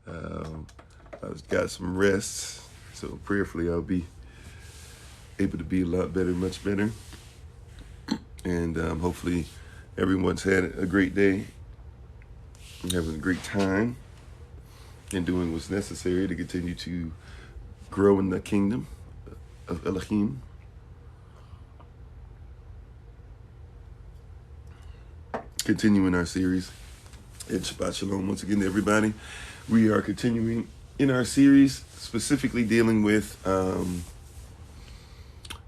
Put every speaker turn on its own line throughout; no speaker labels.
Um, I've got some rest, so prayerfully I'll be able to be a lot better, much better. And hopefully everyone's had a great day and having a great time and doing what's necessary to continue to grow in the kingdom of Elohim. Continuing our series at Shabbat Shalom once again to everybody. We are continuing in our series, specifically dealing with,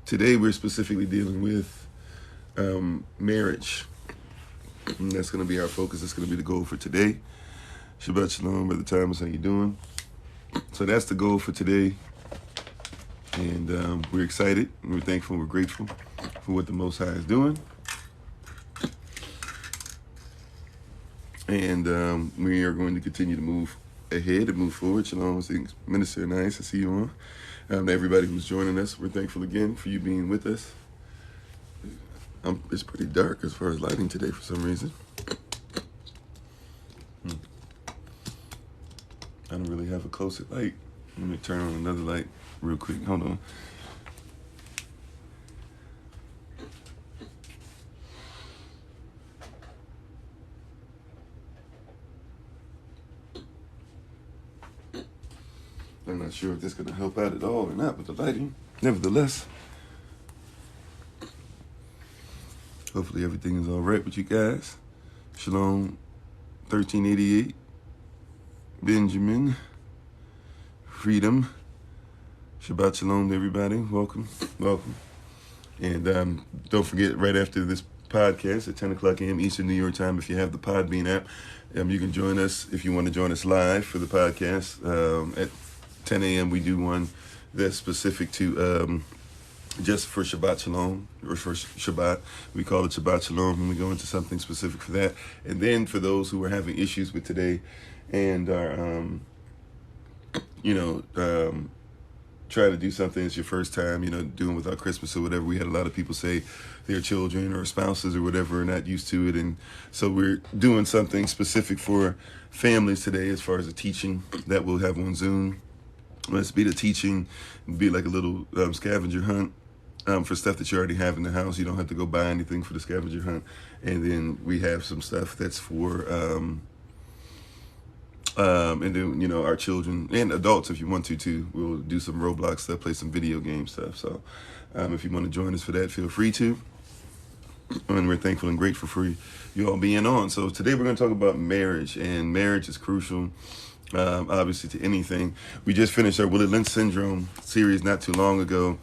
today we're specifically dealing with marriage. And that's going to be our focus. That's going to be the goal for today. Shabbat Shalom, Brother Thomas, how you doing? So that's the goal for today. And we're excited, we're thankful, we're grateful for what the Most High is doing. And we are going to continue to move ahead and move forward. Shalom, Minister, nice to see you on. To everybody who's joining us, we're thankful again for you being with us. It's pretty dark as far as lighting today for some reason. I don't really have a closer light. Let me turn on another light real quick. Hold on. I'm not sure if this is going to help out at all or not with the lighting. Nevertheless, hopefully everything is all right with you guys. Shalom, 1388. Benjamin. Freedom. Shabbat Shalom to everybody. Welcome. Welcome. And don't forget, right after this podcast at 10 o'clock a.m. Eastern New York time, if you have the Podbean app, you can join us if you want to join us live for the podcast. At 10 a.m. we do one that's specific to just for Shabbat Shalom, or for Shabbat. We call it Shabbat Shalom, and we go into something specific for that. And then for those who are having issues with today and are, try to do something, it's your first time, doing without Christmas or whatever. We had a lot of people say their children or spouses or whatever are not used to it. And so we're doing something specific for families today as far as a teaching that we'll have on Zoom. Let's be the teaching, be like a little scavenger hunt for stuff that you already have in the house. You don't have to go buy anything for the scavenger hunt. And then we have some stuff that's for, and then, our children and adults, if you want to, too. We'll do some Roblox stuff, play some video game stuff. So if you want to join us for that, feel free to. And we're thankful and grateful for you all being on. So today we're going to talk about marriage, and marriage is crucial. Obviously, to anything. We just finished our Willie Lynch syndrome series not too long ago.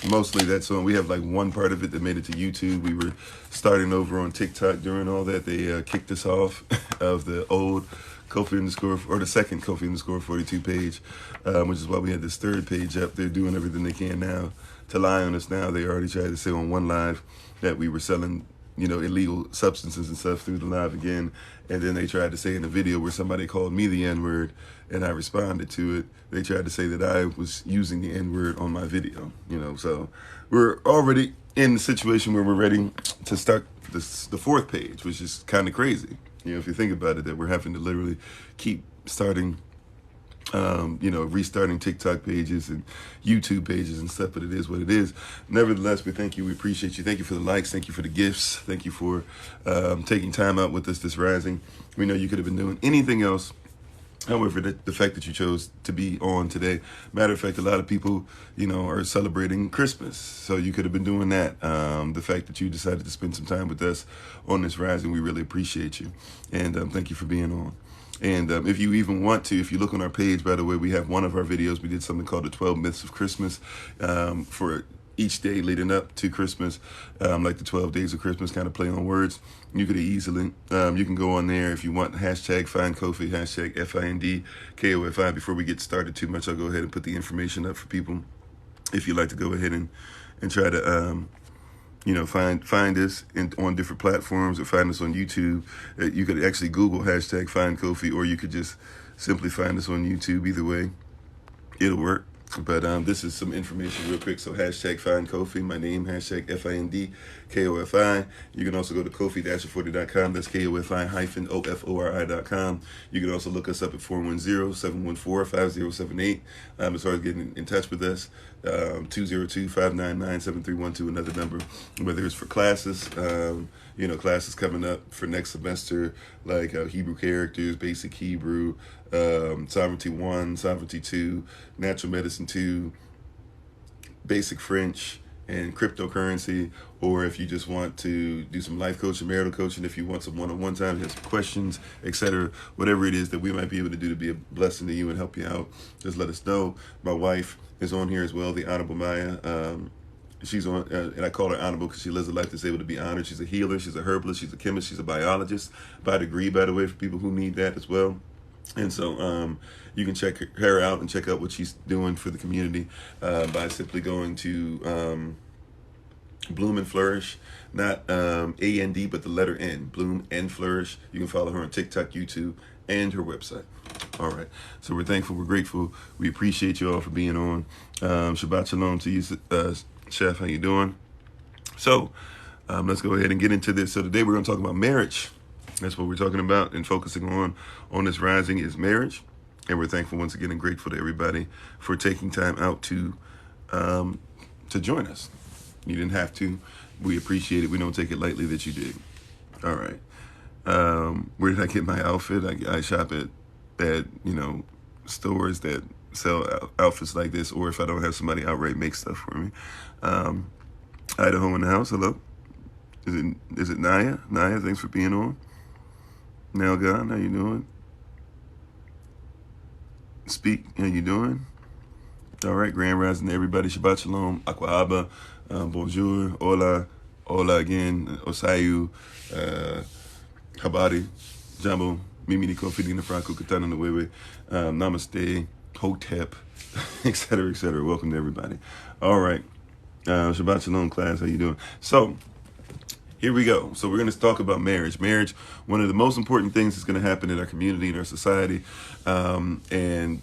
Mostly that's on. We have like one part of it that made it to YouTube. We were starting over on TikTok during all that. They kicked us off of the old Kofi or the second Kofi 42 page, which is why we had this third page up. They're doing everything they can now to lie on us now. They already tried to say on one live that we were selling illegal substances and stuff through the live again. And then they tried to say in the video where somebody called me the N-word and I responded to it, they tried to say that I was using the N-word on my video, So we're already in the situation where we're ready to start the fourth page, which is kind of crazy. If you think about it, that we're having to literally keep starting restarting TikTok pages and YouTube pages and stuff, but it is what it is. Nevertheless, we thank you. We appreciate you. Thank you for the likes. Thank you for the gifts. Thank you for taking time out with us this rising. We know you could have been doing anything else. However, the fact that you chose to be on today, matter of fact, a lot of people, are celebrating Christmas. So you could have been doing that. The fact that you decided to spend some time with us on this rising, we really appreciate you. And thank you for being on. And if you even want to, if you look on our page, by the way, we have one of our videos. We did something called the 12 Myths of Christmas for each day leading up to Christmas, like the 12 days of Christmas, kind of play on words. You could easily, you can go on there if you want, hashtag FindKofi, hashtag FindKofi. Before we get started too much, I'll go ahead and put the information up for people if you'd like to go ahead and try to find us on different platforms or find us on YouTube. You could actually Google hashtag FindKofi, or you could just simply find us on YouTube. Either way, it'll work. But this is some information real quick. So hashtag FindKofi, my name, hashtag FindKofi. You can also go to Kofi-Ofori.com. That's Kofi-Ofori.com. You can also look us up at 410-714-5078. As far as getting in touch with us, 202-599-7312, another number, whether it's for classes, classes coming up for next semester, like Hebrew characters, basic Hebrew, Sovereignty 1, Sovereignty 2, Natural Medicine 2, Basic French, and cryptocurrency, or if you just want to do some life coaching, marital coaching, if you want some one-on-one time, you have some questions, etc., whatever it is that we might be able to do to be a blessing to you and help you out, just let us know. My wife is on here as well, the Honorable Maya. She's on, and I call her honorable because she lives a life that's able to be honored. She's a healer, she's a herbalist, she's a chemist, she's a biologist by degree, by the way, for people who need that as well. And so you can check her out and check out what she's doing for the community by simply going to Bloom and Flourish, not A-N-D, but the letter N, Bloom and Flourish. You can follow her on TikTok, YouTube, and her website. All right. So we're thankful, we're grateful. We appreciate you all for being on. Shabbat Shalom to you, Chef. How you doing? So let's go ahead and get into this. So today we're going to talk about marriage. That's what we're talking about and focusing on this rising is marriage. And we're thankful once again and grateful to everybody for taking time out to join us. You didn't have to. We appreciate it. We don't take it lightly that you did. All right. Where did I get my outfit? I shop at stores that sell outfits like this, or if I don't have somebody outright make stuff for me. Idaho in the house. Hello. Is it Naya? Naya, thanks for being on. Now, God, how you doing? Speak, how you doing? All right, Grand Rising to everybody. Shabbat Shalom, Aquahaba, Bonjour, Hola, Hola again, Osayu, Habari, Jambo, Mimi Kofi, Dina Franco, Katana Nwewe, Namaste, Hotep, etc., etc. Welcome to everybody. All right, Shabbat Shalom, class, how you doing? So, here we go. So we're going to talk about marriage. Marriage, one of the most important things that's going to happen in our community, in our society, and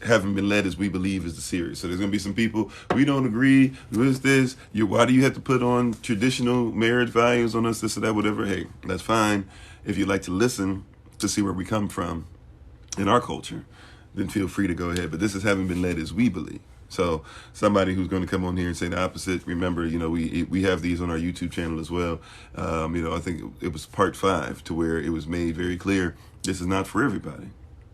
having been led as we believe is the series. So there's going to be some people, we don't agree with this. Why do you have to put on traditional marriage values on us, this or that, whatever? Hey, that's fine. If you'd like to listen to see where we come from in our culture, then feel free to go ahead. But this is having been led as we believe. So somebody who's going to come on here and say the opposite, remember, we have these on our YouTube channel as well. I think it was part 5 to where it was made very clear this is not for everybody.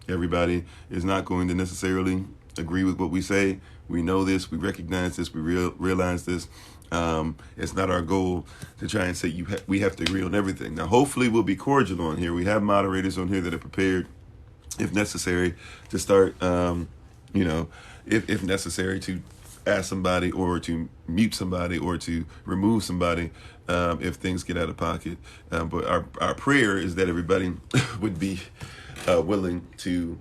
Everybody is not going to necessarily agree with what we say. We know this. We recognize this. We realize this. It's not our goal to try and say we have to agree on everything. Now, hopefully we'll be cordial on here. We have moderators on here that are prepared, if necessary, to start, if necessary, to ask somebody or to mute somebody or to remove somebody if things get out of pocket. But our prayer is that everybody would be willing to,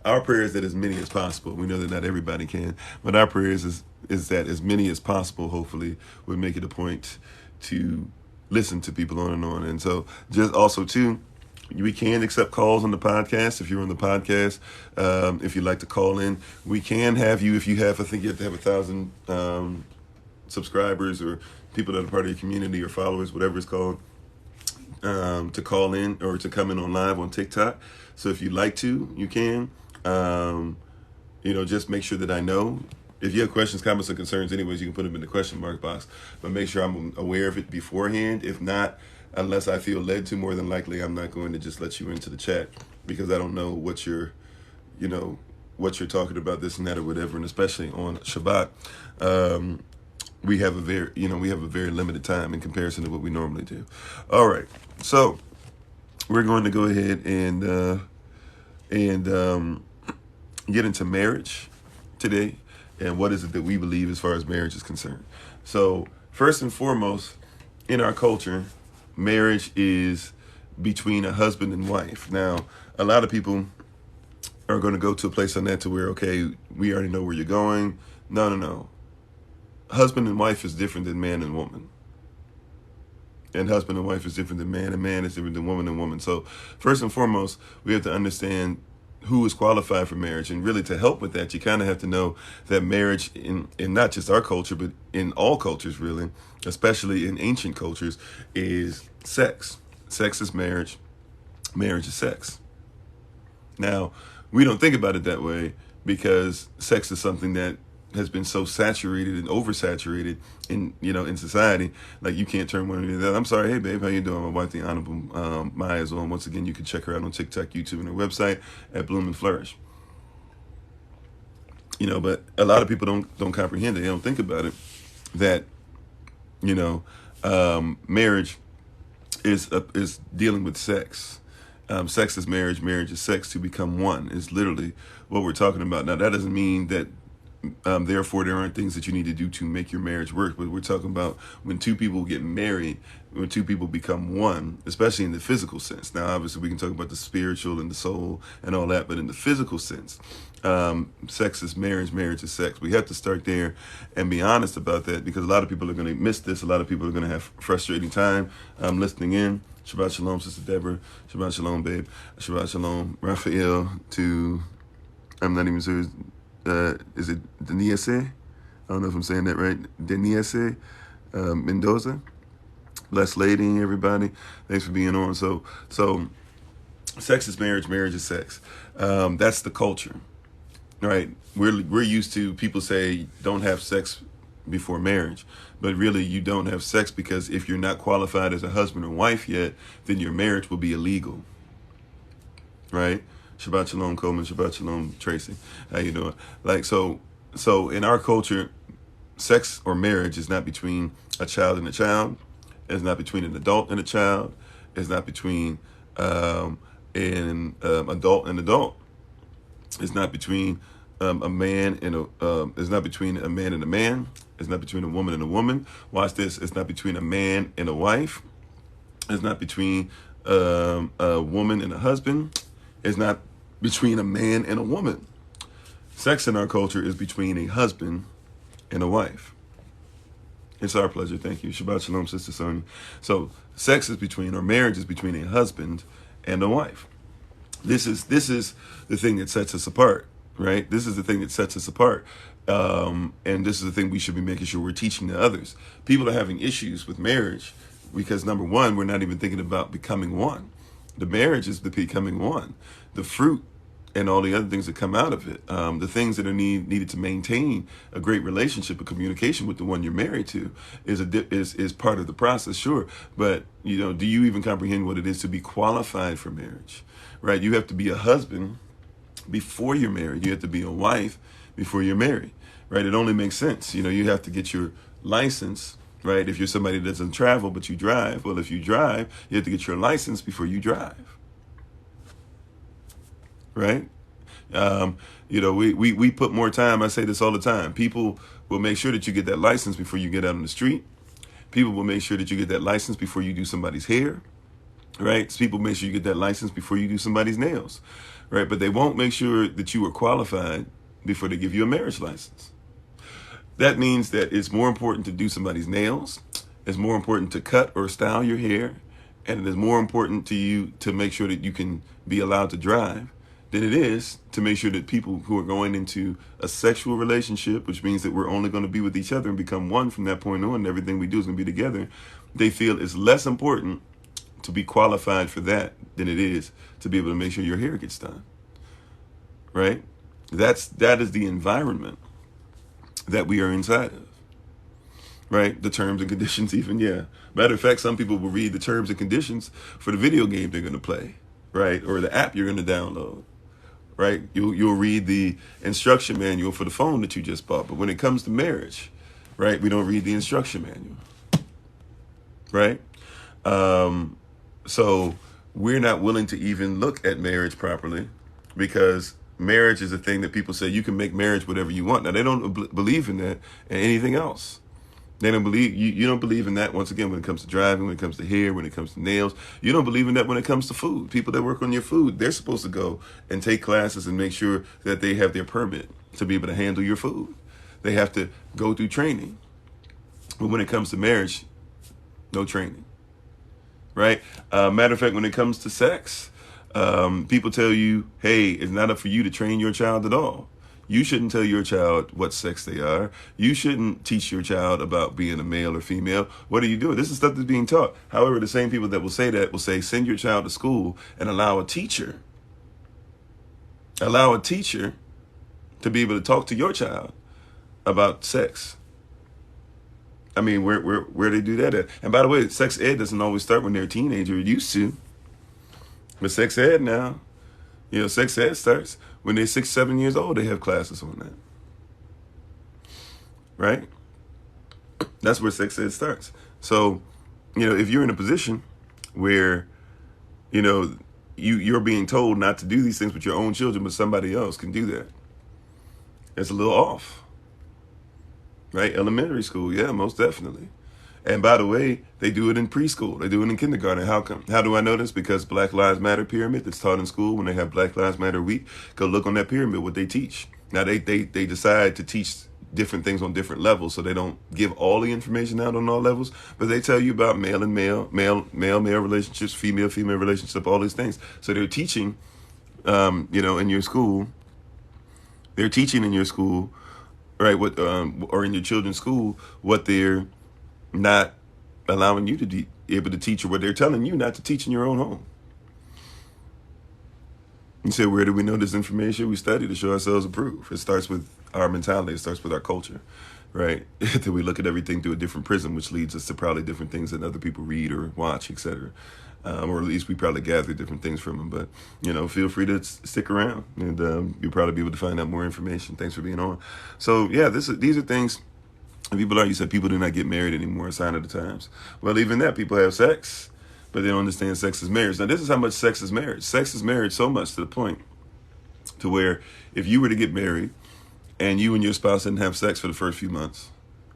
our prayer is that as many as possible. We know that not everybody can, but our prayer is that as many as possible, hopefully, would make it a point to listen to people on and on. And so just also, too, we can accept calls on the podcast. If you're on the podcast, if you'd like to call in, we can have you. If you have, I think you have to have 1,000 subscribers or people that are part of your community or followers, whatever it's called, to call in or to come in on live on TikTok. So if you'd like to, you can. Just make sure that I know. If you have questions, comments, or concerns, anyways, you can put them in the question mark box. But make sure I'm aware of it beforehand. If not, unless I feel led to, more than likely, I'm not going to just let you into the chat because I don't know what you're talking about, this and that or whatever. And especially on Shabbat, we have a very limited time in comparison to what we normally do. All right, so we're going to go ahead and get into marriage today, and what is it that we believe as far as marriage is concerned. So first and foremost, in our culture, marriage is between a husband and wife. Now, a lot of people are going to go to a place on that to where, okay, we already know where you're going. No. Husband and wife is different than man and woman. And husband and wife is different than man, and man is different than woman and woman. So first and foremost, we have to understand who is qualified for marriage. And really, to help with that, you kind of have to know that marriage, in not just our culture, but in all cultures, really, especially in ancient cultures, is sex. Sex is marriage. Marriage is sex. Now, we don't think about it that way because sex is something that has been so saturated and oversaturated in society. Like, you can't turn one into the other. I'm sorry, hey babe, how you doing? My wife, the Honorable Maya, is on. Once again, you can check her out on TikTok, YouTube, and her website at Bloom and Flourish. But a lot of people don't comprehend it. They don't think about it. That marriage is dealing with sex. Sex is marriage. Marriage is sex. To become one is literally what we're talking about. Now, that doesn't mean that therefore there aren't things that you need to do to make your marriage work, but we're talking about when two people get married, when two people become one, especially in the physical sense. Now, obviously, we can talk about the spiritual and the soul and all that, but in the physical sense, sex is marriage. Marriage is sex. We have to start there and be honest about that, because a lot of people are going to miss this. A lot of people are going to have frustrating time listening in. Shabbat shalom, Sister Deborah. Shabbat shalom, babe. Shabbat shalom, Raphael. I'm not even sure. Is it Deniese? I don't know if I'm saying that right. Deniese Mendoza. Blessed lady, everybody. Thanks for being on. So sex is marriage. Marriage is sex. That's the culture, right? We're used to, people say don't have sex before marriage, but really you don't have sex because if you're not qualified as a husband or wife yet, then your marriage will be illegal, right? Shabbat shalom, Coleman. Shabbat shalom, Tracy. How you doing? So in our culture, sex or marriage is not between a child and a child. It's not between an adult and a child. It's not between an adult and adult. It's not between a man and it's not between a man and a man. It's not between a woman and a woman. Watch this. It's not between a man and a wife. It's not between a woman and a husband. It's not between a man and a woman. Sex in our culture is between a husband and a wife. It's our pleasure. Thank you. Shabbat shalom, Sister Sonia. So sex is between, or marriage is between a husband and a wife. This is the thing that sets us apart, right? This is the thing that sets us apart. And this is the thing we should be making sure we're teaching to others. People are having issues with marriage because, number one, we're not even thinking about becoming one. The marriage is the becoming one. The fruit and all the other things that come out of it, the things that are needed to maintain a great relationship, a communication with the one you're married to, is part of the process, sure. But do you even comprehend what it is to be qualified for marriage, right? You have to be a husband before you're married. You have to be a wife before you're married, right? It only makes sense. You have to get your license. Right? If you're somebody that doesn't travel, but you drive, well, if you drive, you have to get your license before you drive. Right? We put more time. I say this all the time. People will make sure that you get that license before you get out on the street. People will make sure that you get that license before you do somebody's hair. Right? People make sure you get that license before you do somebody's nails. Right? But they won't make sure that you are qualified before they give you a marriage license. That means that it's more important to do somebody's nails. It's more important to cut or style your hair. And it is more important to you to make sure that you can be allowed to drive than it is to make sure that people who are going into a sexual relationship, which means that we're only going to be with each other and become one from that point on, and everything we do is going to be together, they feel it's less important to be qualified for that than it is to be able to make sure your hair gets done. Right? That is the environment that we are inside of, right? The terms and conditions even, yeah. Matter of fact, some people will read the terms and conditions for the video game they're going to play, right? Or the app you're going to download, right? You'll read the instruction manual for the phone that you just bought. But when it comes to marriage, right, we don't read the instruction manual, right? So we're not willing to even look at marriage properly because marriage is a thing that people say you can make marriage whatever you want. Now, they don't believe in that and anything else. They don't believe, you don't believe in that, once again, when it comes to driving, when it comes to hair, when it comes to nails. You don't believe in that when it comes to food. People that work on your food, they're supposed to go and take classes and make sure that they have their permit to be able to handle your food. They have to go through training. But when it comes to marriage, no training, right? Matter of fact, when it comes to sex, People tell you, hey, it's not up for you to train your child at all. You shouldn't tell your child what sex they are. You shouldn't teach your child about being a male or female. What are you doing? This is stuff that's being taught. However, the same people that will say that will say, send your child to school and allow a teacher to be able to talk to your child about sex. I mean, where they do that at? And by the way, sex ed doesn't always start when they're a teenager. It used to. But sex ed now, sex ed starts when they're 6, 7 years old. They have classes on that. Right? That's where sex ed starts. So, if you're in a position where, you're being told not to do these things with your own children, but somebody else can do that, it's a little off. Right? Elementary school, yeah, most definitely. And by the way, they do it in preschool. They do it in kindergarten. How come? How do I know this? Because Black Lives Matter pyramid that's taught in school when they have Black Lives Matter week. Go look on that pyramid, what they teach. Now, they decide to teach different things on different levels, so they don't give all the information out on all levels, but they tell you about male and male relationships, female relationship, all these things. So they're teaching, in your school. They're teaching in your school, right? What or in your children's school, what they're not allowing you to be able to teach, or what they're telling you not to teach in your own home. You say, where do we know this information? We study to show ourselves approved. It starts with our mentality. It starts with our culture, right? That we look at everything through a different prism, which leads us to probably different things that other people read or watch, etc. Or at least we probably gather different things from them. But, feel free to stick around, and you'll probably be able to find out more information. Thanks for being on. So, yeah, these are things. People you said people do not get married anymore, a sign of the times. Well, even that, people have sex, but they don't understand sex is marriage. Now, this is how much sex is marriage. Sex is marriage so much to the point to where if you were to get married and you and your spouse didn't have sex for the first few months,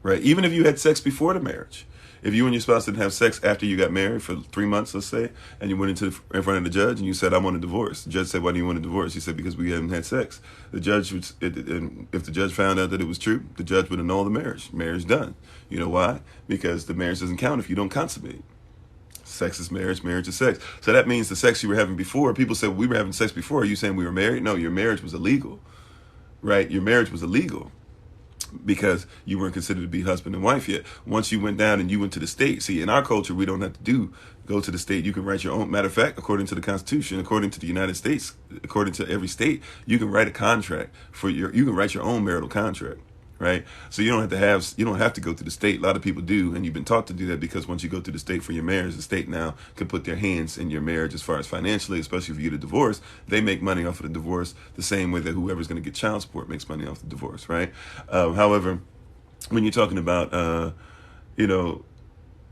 right? Even if you had sex before the marriage, if you and your spouse didn't have sex after you got married for 3 months, let's say, and you went in front of the judge and you said, I want a divorce. The judge said, why do you want a divorce? You said, because we haven't had sex. The judge, and if the judge found out that it was true, the judge would annul the marriage. Marriage done. You know why? Because the marriage doesn't count if you don't consummate. Sex is marriage, marriage is sex. So that means the sex you were having before, people said, well, we were having sex before. Are you saying we were married? No, your marriage was illegal, right? Your marriage was illegal because you weren't considered to be husband and wife yet. Once you went down and you went to the state, see, in our culture, we don't have to go to the state. You can write your own. Matter of fact, according to the Constitution, according to the United States, according to every state, you can write a contract you can write your own marital contract. Right? So you don't have to go to the state. A lot of people do, and you've been taught to do that because once you go to the state for your marriage, the state now can put their hands in your marriage as far as financially, especially if you get a divorce. They make money off of the divorce the same way that whoever's going to get child support makes money off the divorce, right? However, when you're talking about,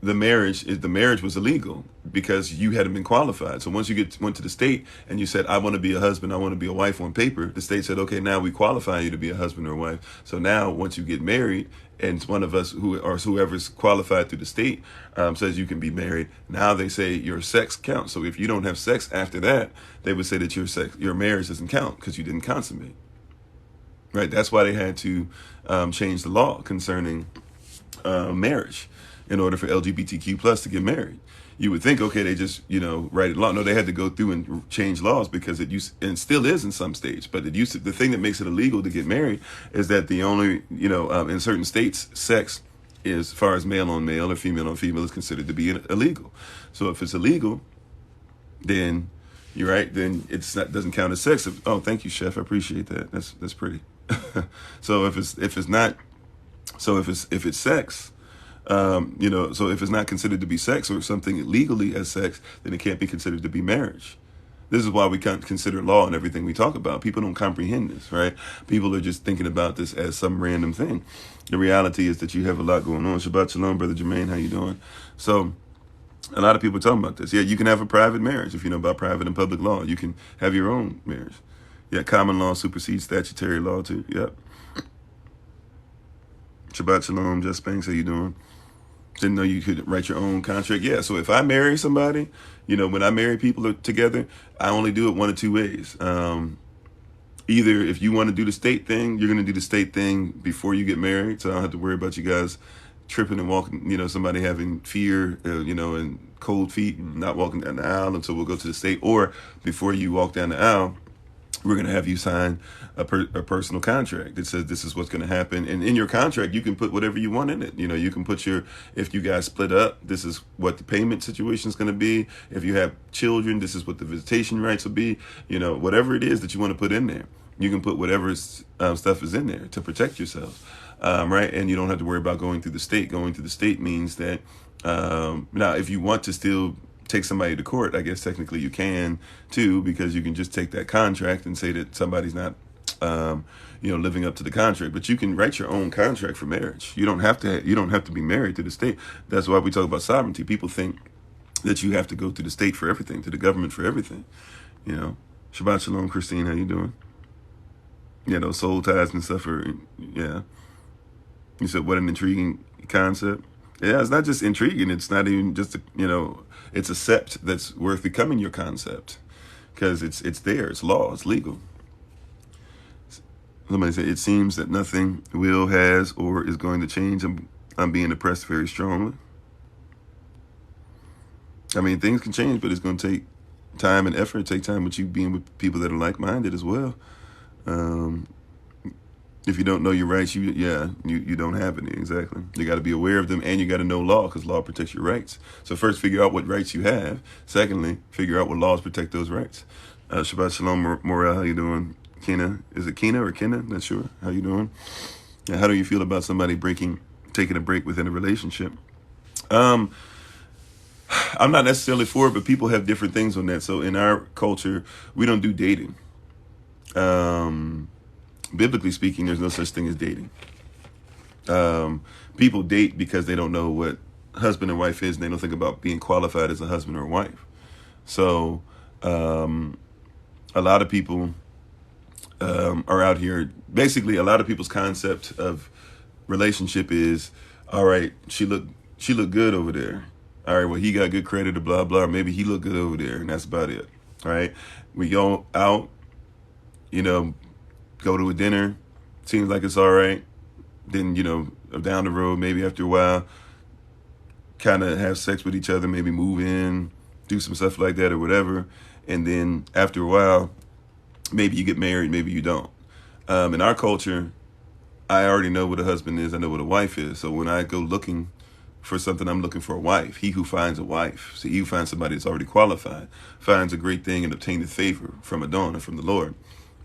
the marriage was illegal because you hadn't been qualified. So once you went to the state and you said, I want to be a husband, I want to be a wife on paper, the state said, okay, now we qualify you to be a husband or a wife. So now once you get married and one of us whoever's qualified through the state says you can be married, now they say your sex counts. So if you don't have sex after that, they would say that your marriage doesn't count because you didn't consummate. Right? That's why they had to change the law concerning marriage in order for LGBTQ plus to get married. You would think, okay, they just, write it law. No, they had to go through and change laws because and still is in some states, but the thing that makes it illegal to get married is that the only, in certain states, sex is, as far as male on male or female on female, is considered to be illegal. So if it's illegal, then you're right, then doesn't count as sex. Oh, thank you, chef. I appreciate that. That's pretty. So if it's sex, so if it's not considered to be sex or something legally as sex, then it can't be considered to be marriage. This is why we can't consider law and everything we talk about. People don't comprehend this, right? People are just thinking about this as some random thing. The reality is that you have a lot going on. Shabbat shalom, Brother Jermaine. How you doing? So a lot of people are talking about this. Yeah, you can have a private marriage if you know about private and public law. You can have your own marriage. Yeah, common law supersedes statutory law too. Yep. Shabbat shalom, Just Spanks. How you doing? Didn't know you could write your own contract. Yeah, so if I marry somebody, when I marry people together, I only do it one of two ways. Either if you want to do the state thing, you're going to do the state thing before you get married, so I don't have to worry about you guys tripping and walking, somebody having fear, and cold feet and not walking down the aisle until we'll go to the state. Or before you walk down the aisle, we're going to have you sign a personal contract that says this is what's going to happen. And in your contract, you can put whatever you want in it. You can put if you guys split up, this is what the payment situation is going to be. If you have children, this is what the visitation rights will be. Whatever it is that you want to put in there, you can put whatever stuff is in there to protect yourselves. Right. And you don't have to worry about going through the state. Going through the state means that now, if you want to still take somebody to court, I guess technically you can too, because you can just take that contract and say that somebody's not, living up to the contract. But you can write your own contract for marriage. You don't have to be married to the state. That's why we talk about sovereignty. People think that you have to go to the state for everything, to the government for everything. Shabbat shalom, Christine. How you doing? Those soul ties and stuff are, yeah. You said, what an intriguing concept. Yeah, it's not just intriguing. It's not even just, it's a sept that's worth becoming your concept, because it's there. It's law. It's legal. Somebody said, it seems that nothing will, has, or is going to change. I'm being oppressed very strongly. I mean, things can change, but it's going to take time and effort. Take time with you being with people that are like-minded as well. If you don't know your rights, you don't have any. Exactly. You got to be aware of them, and you got to know law, because law protects your rights. So first, figure out what rights you have. Secondly, figure out what laws protect those rights. Shabbat shalom, Morel. How you doing? Kena, is it Kena or Kena? Not sure. How you doing? Yeah, how do you feel about somebody taking a break within a relationship? I'm not necessarily for it, but people have different things on that. So in our culture, we don't do dating. Biblically speaking, there's no such thing as dating. People date because they don't know what husband and wife is, and they don't think about being qualified as a husband or wife. So a lot of people are out here. Basically, a lot of people's concept of relationship is, all right, she looked good over there. All right, well, he got good credit or blah, blah. Maybe he looked good over there, and that's about it. All right, we go out, go to a dinner, seems like it's all right. Then, down the road, maybe after a while, kind of have sex with each other, maybe move in, do some stuff like that or whatever. And then after a while, maybe you get married, maybe you don't. In our culture, I already know what a husband is. I know what a wife is. So when I go looking for something, I'm looking for a wife. He who finds a wife, so he who finds somebody that's already qualified, finds a great thing and obtaineth favor from Adon and from the Lord.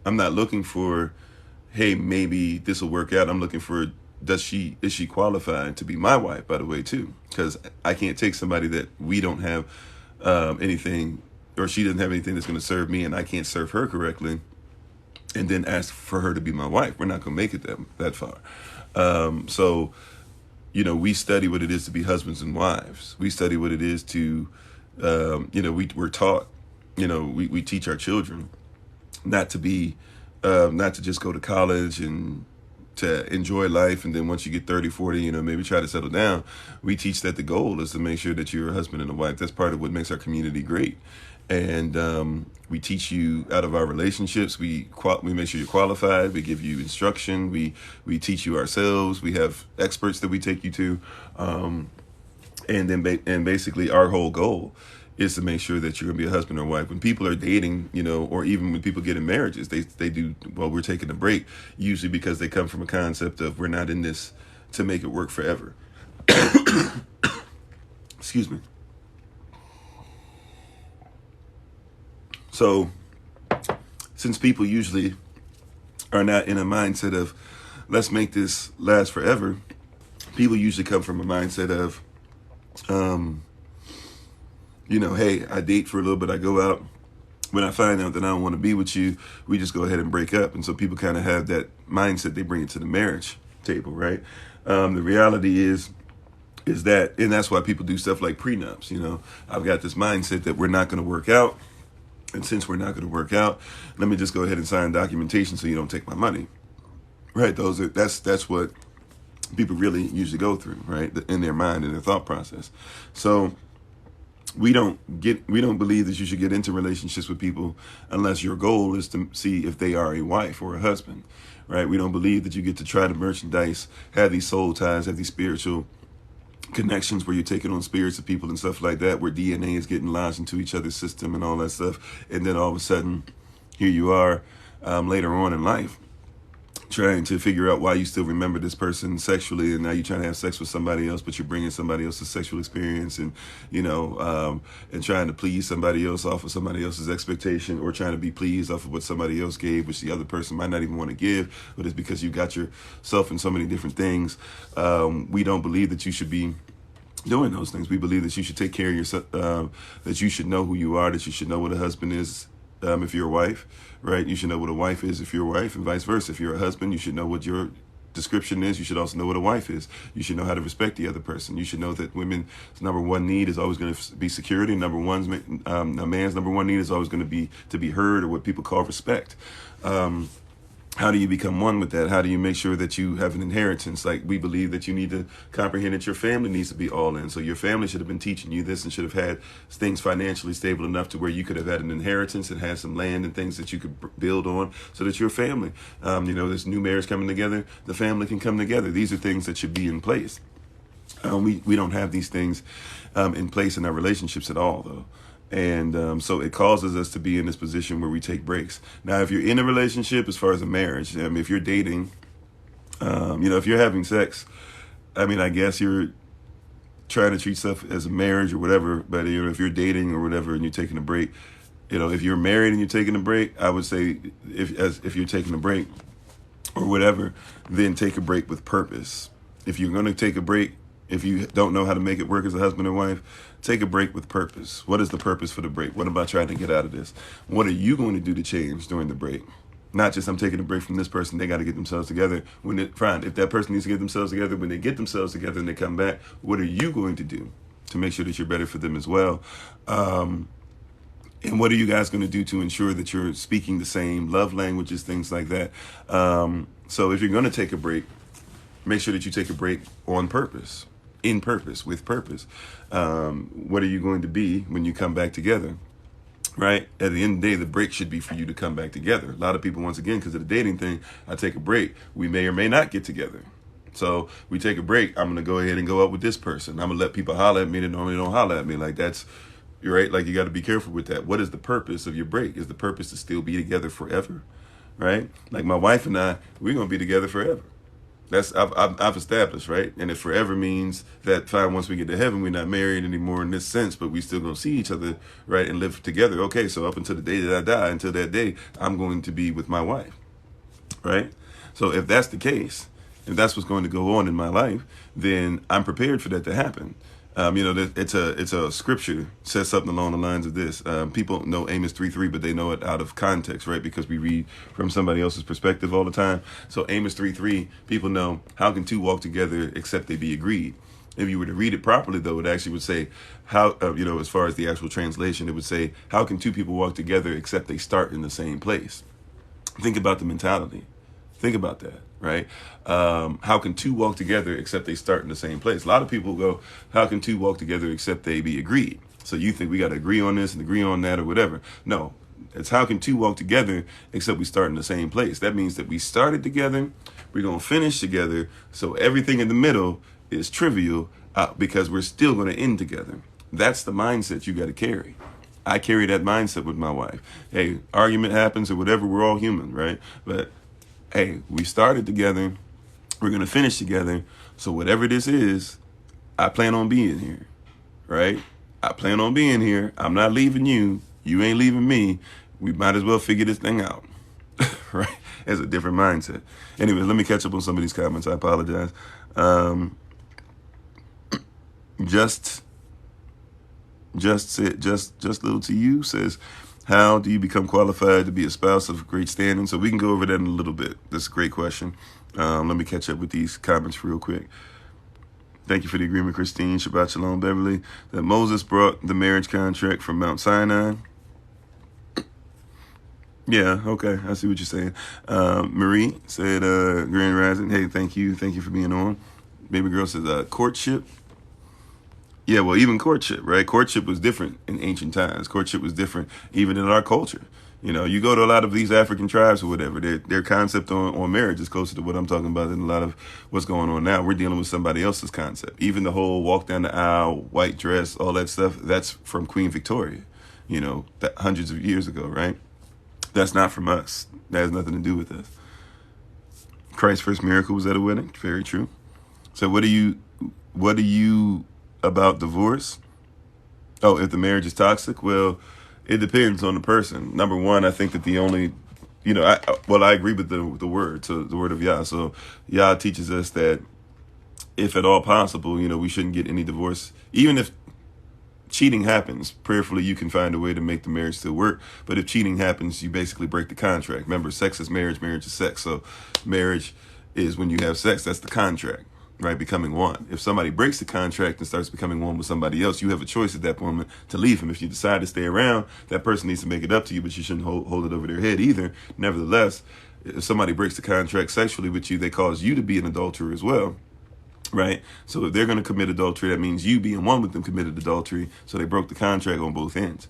I'm not looking for, hey, maybe this will work out. I'm looking for, is she qualified to be my wife, by the way, too? Because I can't take somebody that we don't have anything, or she doesn't have anything that's going to serve me, and I can't serve her correctly, and then ask for her to be my wife. We're not going to make it that far. So, we study what it is to be husbands and wives. We study what it is to, we're taught, we teach our children not to just go to college and to enjoy life, and then once you get 30, 40, maybe try to settle down. We teach that the goal is to make sure that you're a husband and a wife. That's part of what makes our community great. And we teach you out of our relationships. We make sure you're qualified. We give you instruction. We teach you ourselves. We have experts that we take you to. And basically our whole goal is to make sure that you're going to be a husband or wife. When people are dating, or even when people get in marriages, they do, well, we're taking a break, usually because they come from a concept of, we're not in this to make it work forever. Excuse me. So, since people usually are not in a mindset of, let's make this last forever, people usually come from a mindset of, hey, I date for a little bit, I go out. When I find out that I don't want to be with you, we just go ahead and break up. And so people kind of have that mindset, they bring it to the marriage table, right? The reality is that, and that's why people do stuff like prenups. I've got this mindset that we're not going to work out. And since we're not going to work out, let me just go ahead and sign documentation so you don't take my money. Right? That's what people really usually go through, right? In their mind, in their thought process. So we don't believe that you should get into relationships with people unless your goal is to see if they are a wife or a husband, right? We don't believe that you get to try to merchandise, have these soul ties, have these spiritual connections where you're taking on spirits of people and stuff like that, where DNA is getting lodged into each other's system and all that stuff. And then all of a sudden, here you are later on in life, trying to figure out why you still remember this person sexually, and now you're trying to have sex with somebody else, but you're bringing somebody else's sexual experience, and and trying to please somebody else off of somebody else's expectation, or trying to be pleased off of what somebody else gave, which the other person might not even want to give, but it's because you got yourself in so many different things. We don't believe that you should be doing those things. We believe that you should take care of yourself, that you should know who you are, that you should know what a husband is. If you're a wife, right, you should know what a wife is if you're a wife, and vice versa. If you're a husband, you should know what your description is. You should also know what a wife is. You should know how to respect the other person. You should know that women's number one need is always going to be security. A man's number one need is always going to be heard, or what people call respect. How do you become one with that? How do you make sure that you have an inheritance? Like, we believe that you need to comprehend that your family needs to be all in. So your family should have been teaching you this, and should have had things financially stable enough to where you could have had an inheritance and had some land and things that you could build on, so that your family, this new marriage coming together, the family can come together. These are things that should be in place. We don't have these things in place in our relationships at all, though. And so it causes us to be in this position where we take breaks. Now, if you're in a relationship, as far as a marriage, if you're dating, if you're having sex, I guess you're trying to treat stuff as a marriage or whatever. But if you're dating or whatever and you're taking a break, if you're married and you're taking a break, I would say if you're taking a break or whatever, then take a break with purpose. If you're going to take a break, if you don't know how to make it work as a husband or wife, take a break with purpose. What is the purpose for the break? What am I trying to get out of this? What are you going to do to change during the break? Not just, I'm taking a break from this person, they got to get themselves together. Fine, if that person needs to get themselves together, when they get themselves together and they come back, what are you going to do to make sure that you're better for them as well? And what are you guys going to do to ensure that you're speaking the same love languages, things like that? So if you're going to take a break, make sure that you take a break on purpose. In purpose, with purpose. What are you going to be when you come back together? Right? At the end of the day, the break should be for you to come back together. A lot of people, once again, because of the dating thing, I take a break. We may or may not get together. So we take a break. I'm going to go ahead and go out with this person. I'm going to let people holler at me that normally don't holler at me. Like, that's, right? Like, you got to be careful with that. What is the purpose of your break? Is the purpose to still be together forever? Right? Like, my wife and I, we're going to be together forever. That's I've established, right? And if forever means that, fine, once we get to heaven, we're not married anymore in this sense, but we still gonna see each other, right, and live together. Okay, so up until the day that I die, until that day, I'm going to be with my wife, right? So if that's the case, if that's what's going to go on in my life, then I'm prepared for that to happen. It's a scripture says something along the lines of this. People know Amos 3:3, but they know it out of context, right? Because we read from somebody else's perspective all the time. So Amos 3:3, people know, how can two walk together except they be agreed? If you were to read it properly, though, it actually would say, how, as far as the actual translation, it would say, how can two people walk together except they start in the same place? Think about the mentality. Think about that, right? How can two walk together except they start in the same place? A lot of people go, how can two walk together except they be agreed? So you think we got to agree on this and agree on that or whatever. No, it's how can two walk together except we start in the same place? That means that we started together, we're going to finish together, so everything in the middle is trivial because we're still going to end together. That's the mindset you got to carry. I carry that mindset with my wife. Hey, argument happens or whatever, we're all human, right? But hey, we started together, we're going to finish together, so whatever this is, I plan on being here, right? I plan on being here. I'm not leaving you. You ain't leaving me. We might as well figure this thing out, right? It's a different mindset. Anyway, let me catch up on some of these comments. I apologize. Just little to you says, how do you become qualified to be a spouse of great standing? So we can go over that in a little bit. That's a great question. Let me catch up with these comments real quick. Thank you for the agreement, Christine. Shabbat Shalom, Beverly. That Moses brought the marriage contract from Mount Sinai. Yeah, okay. I see what you're saying. Marie said, Grand Rising. Hey, thank you. Thank you for being on. Baby girl says, courtship. Yeah, well, even courtship, right? Courtship was different in ancient times. Courtship was different even in our culture. You know, you go to a lot of these African tribes or whatever, their concept on marriage is closer to what I'm talking about than a lot of what's going on now. We're dealing with somebody else's concept. Even the whole walk down the aisle, white dress, all that stuff, that's from Queen Victoria, you know, that hundreds of years ago, right? That's not from us. That has nothing to do with us. Christ's first miracle was at a wedding. Very true. So what do you about divorce? Oh, if the marriage is toxic, well, it depends on the person. Number one, I think that the only, you know, I agree with the word, so the word of Yah. So Yah teaches us that if at all possible, you know, we shouldn't get any divorce. Even if cheating happens, prayerfully, you can find a way to make the marriage still work. But if cheating happens, you basically break the contract. Remember, sex is marriage, marriage is sex. So marriage is when you have sex, that's the contract, right? Becoming one. If somebody breaks the contract and starts becoming one with somebody else, you have a choice at that moment to leave him. If you decide to stay around, that person needs to make it up to you, but you shouldn't hold it over their head either. Nevertheless, if somebody breaks the contract sexually with you, they cause you to be an adulterer as well. Right? So if they're going to commit adultery, that means you being one with them committed adultery. So they broke the contract on both ends.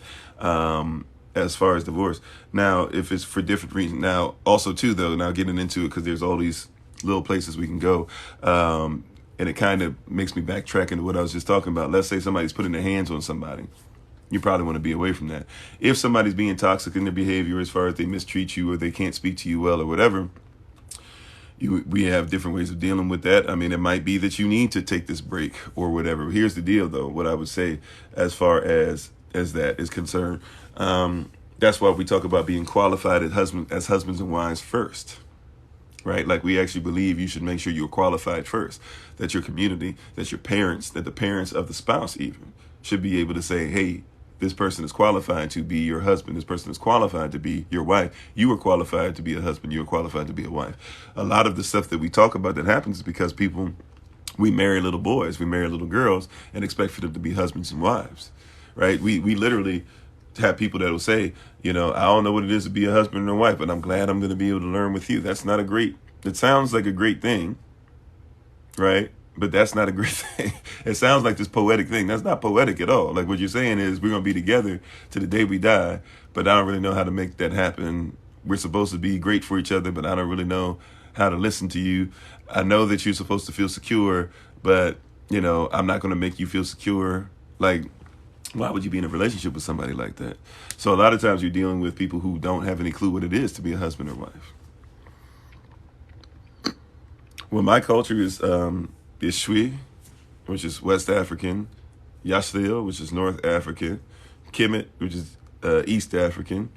As far as divorce. Now, if it's for different reasons. Now, also too, though, now getting into it, because there's all these little places we can go. And it kind of makes me backtrack into what I was just talking about. Let's say somebody's putting their hands on somebody. You probably want to be away from that. If somebody's being toxic in their behavior as far as they mistreat you or they can't speak to you well or whatever, we have different ways of dealing with that. I mean, it might be that you need to take this break or whatever. Here's the deal, though. What I would say as far as that is concerned, that's why we talk about being qualified as husbands and wives first, right? Like we actually believe you should make sure you're qualified first, that your community, that your parents, that the parents of the spouse even should be able to say, hey, this person is qualified to be your husband. This person is qualified to be your wife. You are qualified to be a husband. You are qualified to be a wife. A lot of the stuff that we talk about that happens is because we marry little boys, we marry little girls and expect for them to be husbands and wives, right? We literally have people that will say, you know, I don't know what it is to be a husband and a wife, but I'm glad I'm going to be able to learn with you. That's not it sounds like a great thing, right? But that's not a great thing. It sounds like this poetic thing. That's not poetic at all. Like what you're saying is we're going to be together to the day we die, but I don't really know how to make that happen. We're supposed to be great for each other, but I don't really know how to listen to you. I know that you're supposed to feel secure, but, you know, I'm not going to make you feel secure. Like, why would you be in a relationship with somebody like that? So a lot of times you're dealing with people who don't have any clue what it is to be a husband or wife. Well, my culture is Shwi, which is West African, Yashil, which is North African, Kemet, which is East African,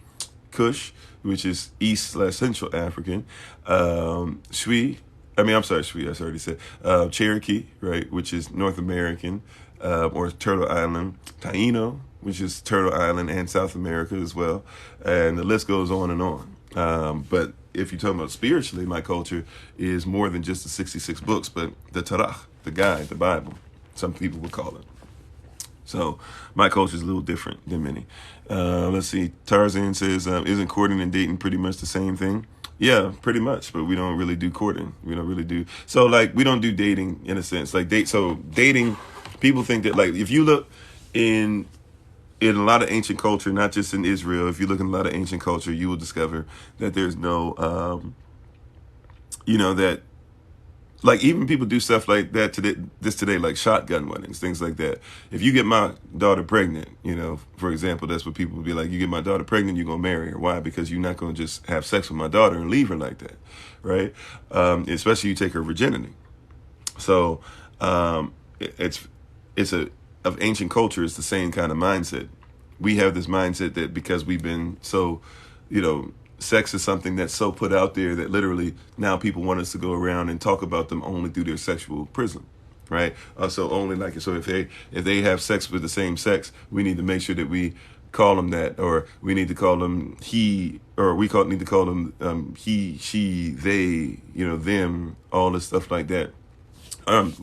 Kush, which is East/Central African, Shwi, I already said, Cherokee, right, which is North American, or Turtle Island, Taino, which is Turtle Island and South America as well, and the list goes on and on. But if you're talking about spiritually, my culture is more than just the 66 books, but the Tanakh, the guide, the Bible, some people would call it. So my culture is a little different than many. Let's see. Tarzan says, isn't courting and dating pretty much the same thing? Yeah, pretty much, but we don't really do courting. We don't really do. So like, we don't do dating in a sense. Like dating, people think that like, if you look in a lot of ancient culture, not just in Israel, if you look in a lot of ancient culture, you will discover that there's no, that like even people do stuff like that today, like shotgun weddings, things like that. If you get my daughter pregnant, for example, that's what people would be like, you get my daughter pregnant, you're going to marry her. Why? Because you're not going to just have sex with my daughter and leave her like that, right? Especially you take her virginity. So of ancient culture, it's the same kind of mindset. We have this mindset that because we've been so, sex is something that's so put out there that literally now people want us to go around and talk about them only through their sexual prism, right? So if they have sex with the same sex, we need to make sure that we call them that, or we need to call them he, or need to call them he, she, they, them, all this stuff like that,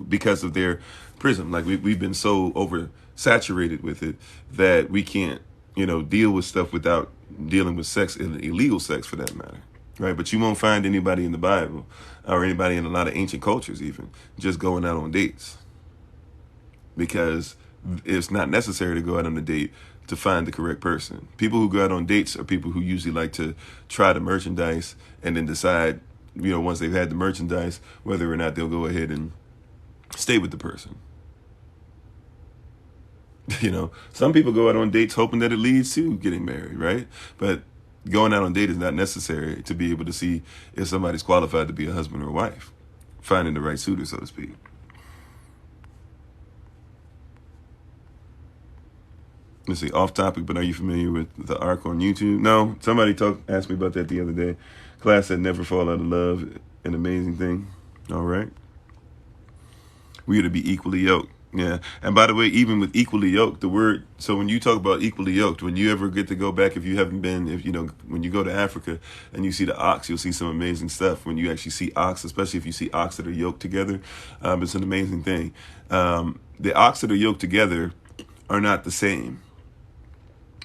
because of their prism. Like we've been so oversaturated with it that we can't, deal with stuff without dealing with sex and illegal sex for that matter, right? But you won't find anybody in the Bible or anybody in a lot of ancient cultures even just going out on dates, because it's not necessary to go out on a date to find the correct person. People who go out on dates are people who usually like to try the merchandise and then decide, once they've had the merchandise, whether or not they'll go ahead and stay with the person. Some people go out on dates hoping that it leads to getting married, right? But going out on date is not necessary to be able to see if somebody's qualified to be a husband or a wife, finding the right suitor, so to speak. Let's see, off topic, but are you familiar with the arc on YouTube? No, somebody asked me about that the other day. Class said never fall out of love, an amazing thing. All right. We are to be equally yoked. Yeah. And by the way, even with equally yoked, the word, so when you talk about equally yoked, when you ever get to go back, if you haven't been, when you go to Africa and you see the ox, you'll see some amazing stuff. When you actually see ox, especially if you see ox that are yoked together, it's an amazing thing. The ox that are yoked together are not the same.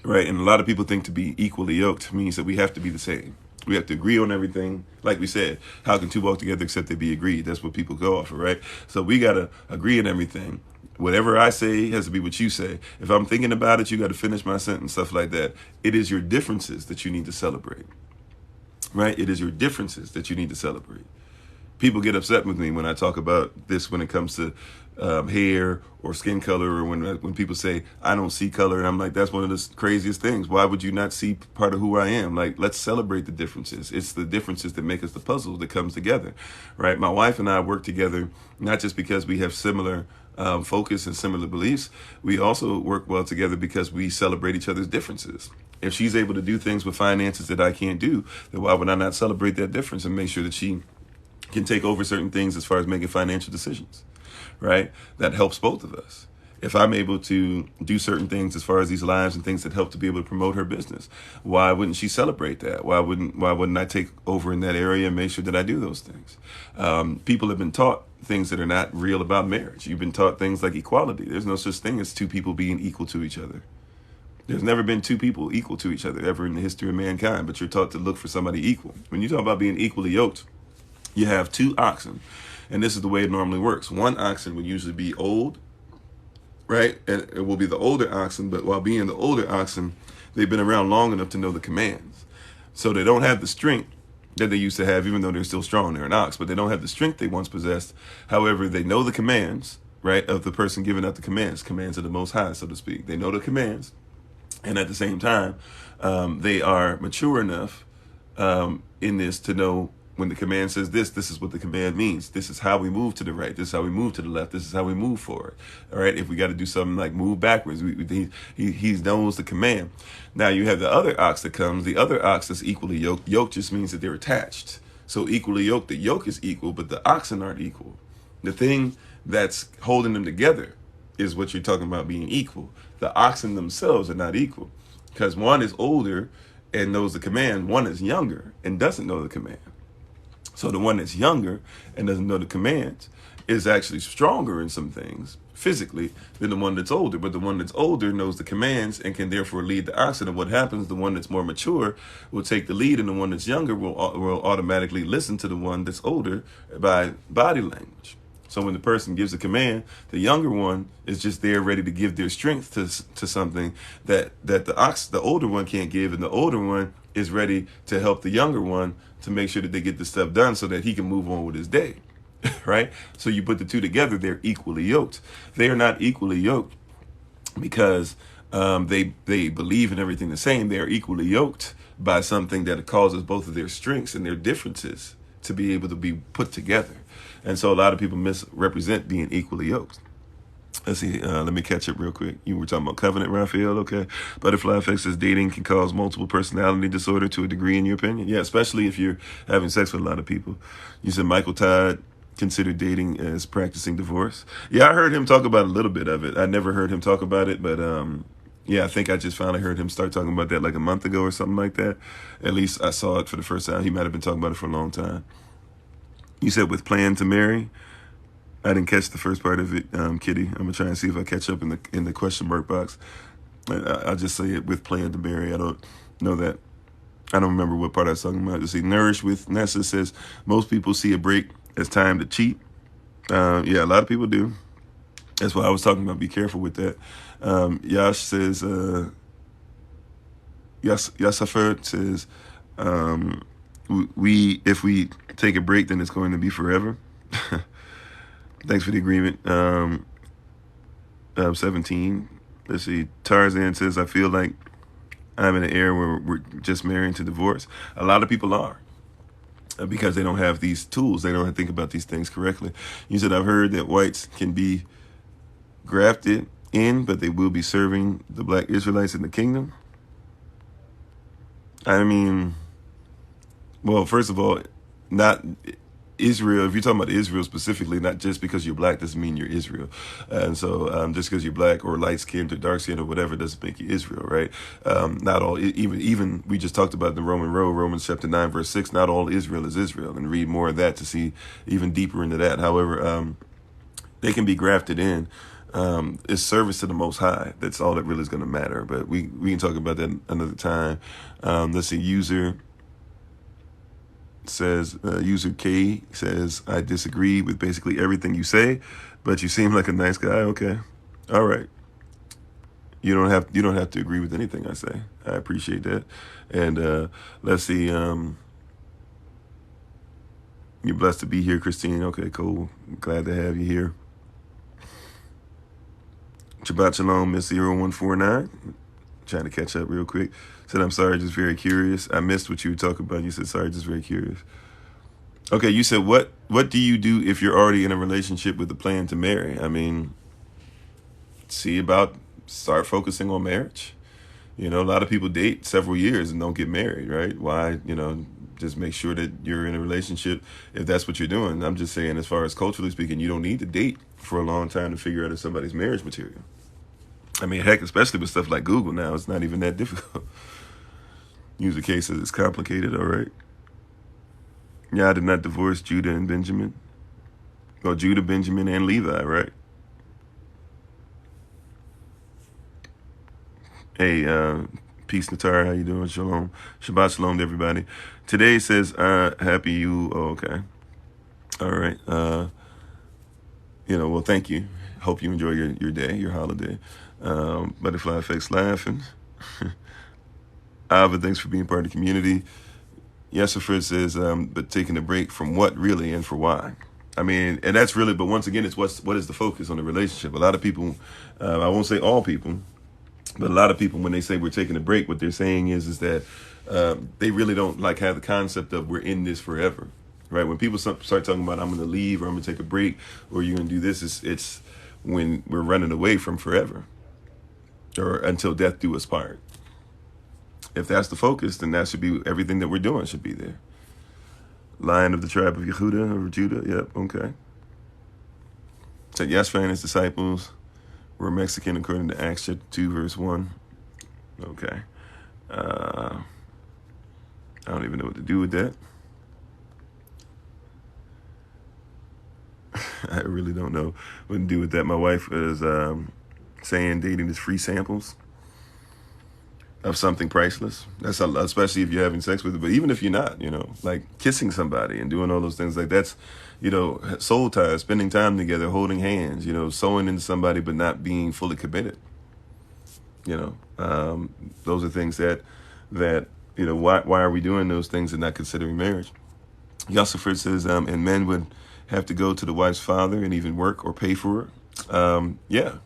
Right. And a lot of people think to be equally yoked means that we have to be the same. We have to agree on everything. Like we said, how can two walk together except they be agreed? That's what people go off of, right? So we got to agree on everything. Whatever I say has to be what you say. If I'm thinking about it, you got to finish my sentence, stuff like that. It is your differences that you need to celebrate, right? It is your differences that you need to celebrate. People get upset with me when I talk about this when it comes to hair or skin color, or when people say I don't see color, and I'm like, that's one of the craziest things. Why would you not see part of who I am? Like, let's celebrate the differences. It's the differences that make us the puzzle that comes together, right? My wife and I work together not just because we have similar focus and similar beliefs. We also work well together because we celebrate each other's differences. If she's able to do things with finances that I can't do, then why would I not celebrate that difference and make sure that she can take over certain things as far as making financial decisions, right? That helps both of us. If I'm able to do certain things as far as these lives and things that help to be able to promote her business, why wouldn't she celebrate that? Why wouldn't I take over in that area and make sure that I do those things? People have been taught things that are not real about marriage. You've been taught things like equality. There's no such thing as two people being equal to each other. There's never been two people equal to each other ever in the history of mankind, but you're taught to look for somebody equal. When you talk about being equally yoked, you have two oxen, and this is the way it normally works. One oxen would usually be old, right? And it will be the older oxen, but while being the older oxen, they've been around long enough to know the commands. So they don't have the strength that they used to have, even though they're still strong. They're an ox, but they don't have the strength they once possessed. However, they know the commands, right, of the person giving out the commands of the Most High, so to speak. They know the commands, and at the same time, they are mature enough in this to know when the command says this is what the command means. This is how we move to the right. This is how we move to the left. This is how we move forward. All right. If we got to do something like move backwards, he knows the command. Now you have the other ox that comes. The other ox that's equally yoked. Yoked just means that they're attached. So equally yoked, the yoke is equal, but the oxen aren't equal. The thing that's holding them together is what you're talking about being equal. The oxen themselves are not equal because one is older and knows the command. One is younger and doesn't know the command. So the one that's younger and doesn't know the commands is actually stronger in some things physically than the one that's older. But the one that's older knows the commands and can therefore lead the oxen. And what happens, the one that's more mature will take the lead, and the one that's younger will automatically listen to the one that's older by body language. So when the person gives a command, the younger one is just there ready to give their strength to something that the older one can't give, and the older one is ready to help the younger one to make sure that they get the stuff done so that he can move on with his day, right? So you put the two together, they're equally yoked. They are not equally yoked because they believe in everything the same. They are equally yoked by something that causes both of their strengths and their differences to be able to be put together. And so a lot of people misrepresent being equally yoked. Let's see, let me catch up real quick. You were talking about covenant, Raphael, okay. Butterfly Effect says dating can cause multiple personality disorder to a degree, in your opinion? Yeah, especially if you're having sex with a lot of people. You said Michael Todd considered dating as practicing divorce. Yeah, I heard him talk about a little bit of it. I never heard him talk about it, but yeah, I think I just finally heard him start talking about that like a month ago or something like that. At least I saw it for the first time. He might have been talking about it for a long time. You said with plan to marry. I didn't catch the first part of it, Kitty. I'm gonna try and see if I catch up in the question mark box. I'll just say it with plan to marry. I don't know that. I don't remember what part I was talking about. Let's see, nourish with Nessa says most people see a break as time to cheat. Yeah, a lot of people do. That's why I was talking about. Be careful with that. Yash says Yes, Yasafir says, um, we if we take a break, then it's going to be forever. Thanks for the agreement. 17. Let's see. Tarzan says, I feel like I'm in an era where we're just marrying to divorce. A lot of people are because they don't have these tools. They don't think about these things correctly. You said, I've heard that whites can be grafted in, but they will be serving the black Israelites in the kingdom. I mean, well, first of all, not Israel. If you're talking about Israel specifically, not just because you're black doesn't mean you're Israel. And so just because you're black or light skinned or dark skinned or whatever doesn't make you Israel, right? Not all, even we just talked about the Roman road, Romans chapter 9, verse 6, not all Israel is Israel, and read more of that to see even deeper into that. However, they can be grafted in. It's service to the Most High. That's all that really is going to matter. But we can talk about that another time. Let's see, user K says, I disagree with basically everything you say, but you seem like a nice guy. Okay. All right. You don't have to agree with anything I say. I appreciate that. And let's see, you're blessed to be here, Christine. Okay, cool. Glad to have you here. Shabbat Shalom, Miss 0149. Trying to catch up real quick. Said, I'm sorry, just very curious. I missed what you were talking about. You said, sorry, just very curious. Okay, you said, what do you do if you're already in a relationship with a plan to marry? I mean, start focusing on marriage. A lot of people date several years and don't get married, right? Why, just make sure that you're in a relationship if that's what you're doing. I'm just saying, as far as culturally speaking, you don't need to date for a long time to figure out if somebody's marriage material. I mean, heck, especially with stuff like Google now, it's not even that difficult. User case says it's complicated, all right. Yeah, I did not divorce Judah and Benjamin. Or Judah, Benjamin, and Levi, right? Hey, peace, Natar. How you doing? Shalom. Shabbat shalom to everybody. Today says, happy you. Oh, okay. All right. Well, thank you. Hope you enjoy your day, your holiday. Butterfly Effects laughing. Ava, thanks for being part of the community. Yesafrid says, but taking a break from what really and for why? I mean, and that's really, but once again, it's what is the focus on the relationship? A lot of people, I won't say all people, but a lot of people, when they say we're taking a break, what they're saying is that they really don't have the concept of we're in this forever, right? When people start talking about I'm going to leave or I'm going to take a break or you're going to do this, it's when we're running away from forever or until death do us part. If that's the focus, then that should be everything that we're doing should be there. Lion of the tribe of Yehuda or Judah. Yep. Okay. Said Yashua and his disciples were Mexican according to Acts chapter 2 verse 1. Okay. I don't even know what to do with that. I really don't know what to do with that. My wife is saying dating is free samples of something priceless. That's especially if you're having sex with it. But even if you're not, like kissing somebody and doing all those things, like that's, soul ties, spending time together, holding hands, sewing into somebody, but not being fully committed. Those are things that why are we doing those things and not considering marriage? Yosefrit says, and men would have to go to the wife's father and even work or pay for it. Yeah.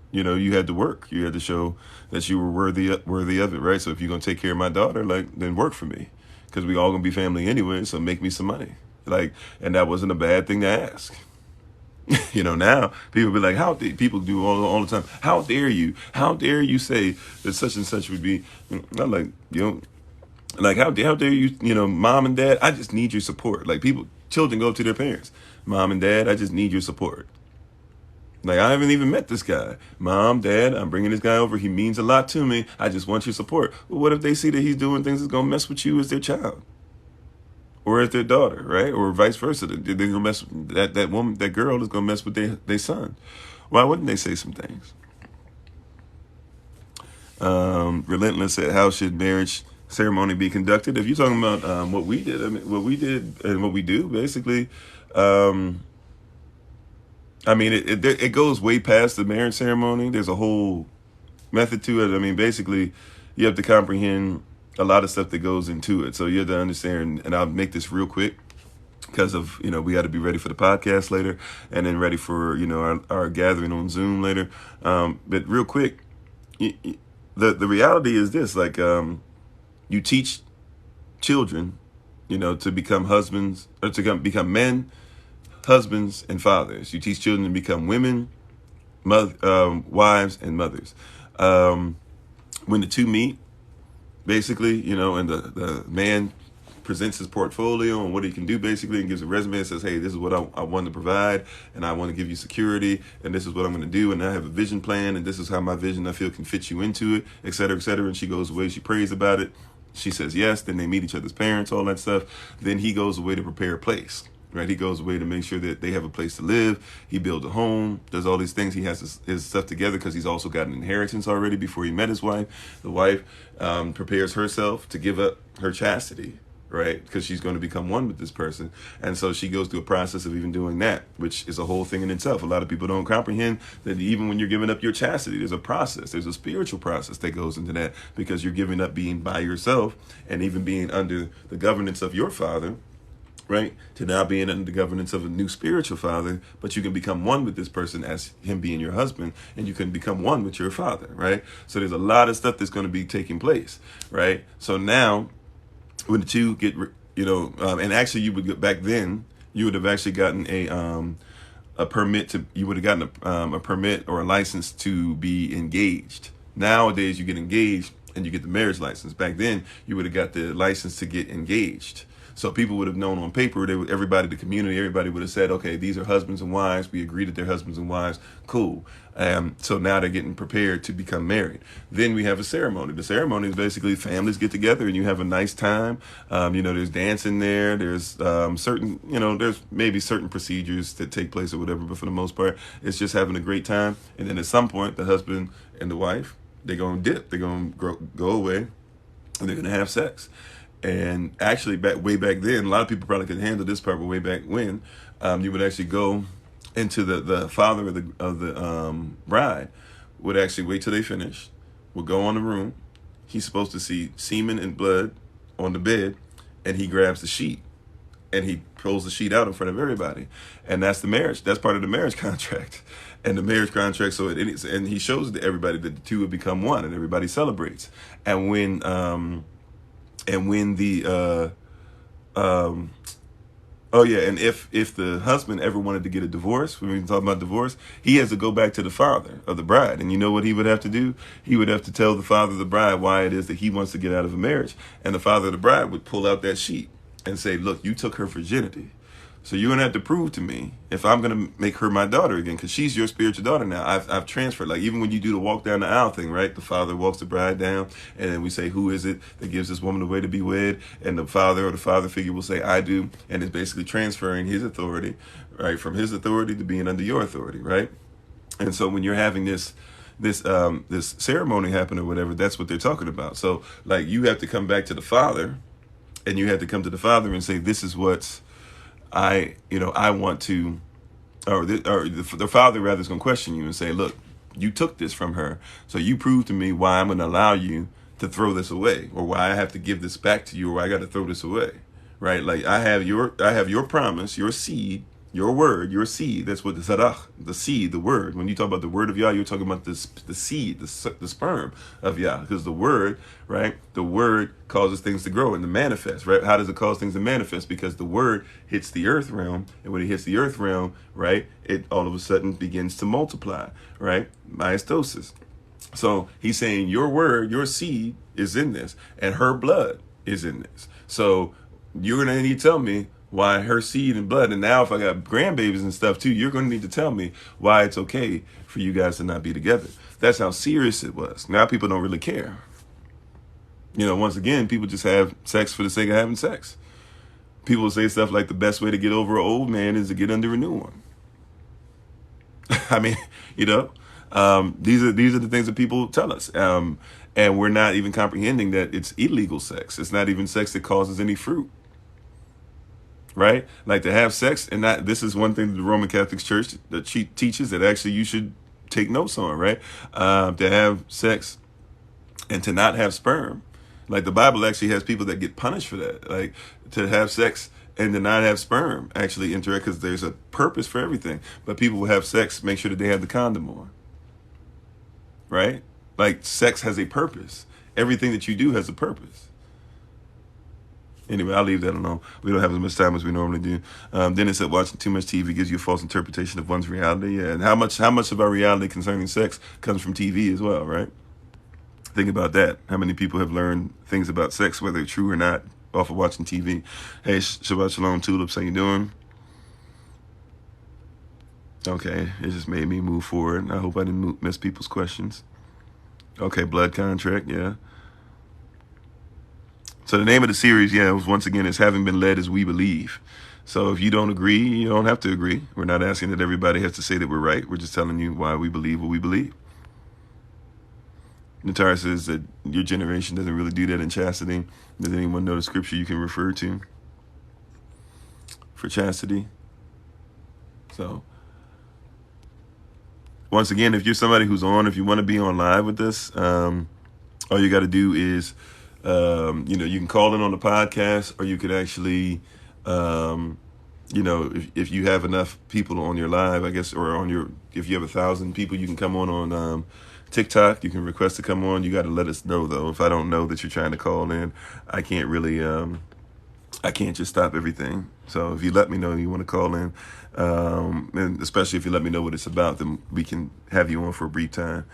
You had to work. You had to show that you were worthy of it, right? So if you're going to take care of my daughter, then work for me, because we all going to be family anyway, so make me some money. And that wasn't a bad thing to ask. Now people be like, people do all the time, how dare you? How dare you say that such and such would be, I'm like, how dare you, mom and dad, I just need your support. Children go to their parents, mom and dad, I just need your support. I haven't even met this guy. Mom, Dad, I'm bringing this guy over. He means a lot to me. I just want your support. Well, what if they see that he's doing things that's going to mess with you as their child? Or as their daughter, right? Or vice versa. They're going to mess with that woman, that girl is going to mess with their son. Why wouldn't they say some things? Relentless said, how should marriage ceremony be conducted? If you're talking about what we did, what we did and what we do, basically, it goes way past the marriage ceremony. There's a whole method to it. Basically, you have to comprehend a lot of stuff that goes into it. So you have to understand, and I'll make this real quick because of, we got to be ready for the podcast later, and then ready for, our gathering on Zoom later. But real quick, the reality is this, like, you teach children, to become husbands, or to become men, husbands, and fathers. You teach children to become women, wives, and mothers. When the two meet, basically, and the man presents his portfolio and what he can do, basically, and gives a resume and says, hey, this is what I want to provide, and I want to give you security, and this is what I'm going to do, and I have a vision plan, and this is how my vision I feel can fit you into it, et cetera, et cetera. And she goes away, she prays about it, she says yes, then they meet each other's parents, all that stuff. Then he goes away to prepare a place. Right, he goes away to make sure that they have a place to live. He builds a home, does all these things. He has his stuff together because he's also got an inheritance already before he met his wife. The wife prepares herself to give up her chastity, right, because she's going to become one with this person. And so she goes through a process of even doing that, which is a whole thing in itself. A lot of people don't comprehend that even when you're giving up your chastity, there's a process. There's a spiritual process that goes into that, because you're giving up being by yourself and even being under the governance of your father, right, to now being under the governance of a new spiritual father. But you can become one with this person as him being your husband, and you can become one with your father, right? So there's a lot of stuff that's going to be taking place, right? So now when the two get, and actually you would get, back then, you would have actually gotten a permit you would have gotten a permit or a license to be engaged. Nowadays you get engaged and you get the marriage license. Back then you would have got the license to get engaged. So people would have known on paper, everybody, the community, everybody would have said, okay, these are husbands and wives. We agree that they're husbands and wives. Cool. So now they're getting prepared to become married. Then we have a ceremony. The ceremony is basically families get together and you have a nice time. There's dancing there. There's certain, there's maybe certain procedures that take place or whatever, but for the most part, it's just having a great time. And then at some point, the husband and the wife, they're going to dip. They're going to go away and they're going to have sex. And actually, way back then, a lot of people probably could handle this part, but way back when, you would actually go into the father of the bride would actually wait till they finish, would go on the room. He's supposed to see semen and blood on the bed, and he grabs the sheet and he pulls the sheet out in front of everybody, and that's the marriage. That's part of the marriage contract. And the marriage contract, so and he shows to everybody that the two have become one, and everybody celebrates. And when and if the husband ever wanted to get a divorce, when we talk about divorce, he has to go back to the father of the bride. And you know what he would have to do? He would have to tell the father of the bride why it is that he wants to get out of a marriage. And the father of the bride would pull out that sheet and say, look, you took her virginity. So you're going to have to prove to me if I'm going to make her my daughter again, because she's your spiritual daughter now. I've transferred. Like, even when you do the walk down the aisle thing, right? The father walks the bride down, and then we say, who is it that gives this woman away to be wed? And the father or the father figure will say, I do. And it's basically transferring his authority, right? From his authority to being under your authority, right? And so when you're having this ceremony happen or whatever, that's what they're talking about. So, like, you have to come back to the father, and you have to come to the father and say, this is what I want to, or the father rather is going to question you and say, look, you took this from her, so you prove to me why I'm going to allow you to throw this away, or why I have to give this back to you, or why I got to throw this away, right? Like, I have your promise, your seed, your word, your seed. That's what the zarach, the seed, the word. When you talk about the word of Yah, you're talking about the seed, the sperm of Yah, because the word, right? The word causes things to grow and to manifest, right? How does it cause things to manifest? Because the word hits the earth realm, and when it hits the earth realm, right, it all of a sudden begins to multiply, right? Myostosis. So he's saying your word, your seed is in this, and her blood is in this. So you're going to need to tell me why her seed and blood, and now if I got grandbabies and stuff too, you're going to need to tell me why it's okay for you guys to not be together. That's how serious it was. Now people don't really care. Once again, people just have sex for the sake of having sex. People say stuff like the best way to get over an old man is to get under a new one. I mean, these are the things that people tell us. And we're not even comprehending that it's illegal sex. It's not even sex that causes any fruit. Right? Like, to have sex, and this is one thing that the Roman Catholic Church that teaches that actually you should take notes on, right? To have sex and to not have sperm. Like the Bible actually has people that get punished for that. Like to have sex and to not have sperm actually interact, because there's a purpose for everything. But people will have sex, make sure that they have the condom on. Right? Like sex has a purpose. Everything that you do has a purpose. Anyway, I'll leave that alone. We don't have as much time as we normally do. Then it said watching too much TV gives you a false interpretation of one's reality. Yeah, and how much of our reality concerning sex comes from TV as well, right? Think about that. How many people have learned things about sex, whether it's true or not, off of watching TV? Hey, Shabbat Shalom, Tulips, how you doing? Okay, it just made me move forward. I hope I didn't miss people's questions. Okay, blood contract, yeah. So the name of the series, yeah, was once again, is Having Been Led as We Believe. So if you don't agree, you don't have to agree. We're not asking that everybody has to say that we're right. We're just telling you why we believe what we believe. Natara says that your generation doesn't really do that in chastity. Does anyone know the scripture you can refer to for chastity? So once again, if you're somebody who's on, if you want to be on live with this, all you got to do is, you can call in on the podcast, or you could actually, if you have enough people on your live, I guess, or if you have 1,000 people, you can come on TikTok. You can request to come on. You got to let us know though. If I don't know that you're trying to call in, I can't really, I can't just stop everything. So if you let me know you want to call in, and especially if you let me know what it's about, then we can have you on for a brief time.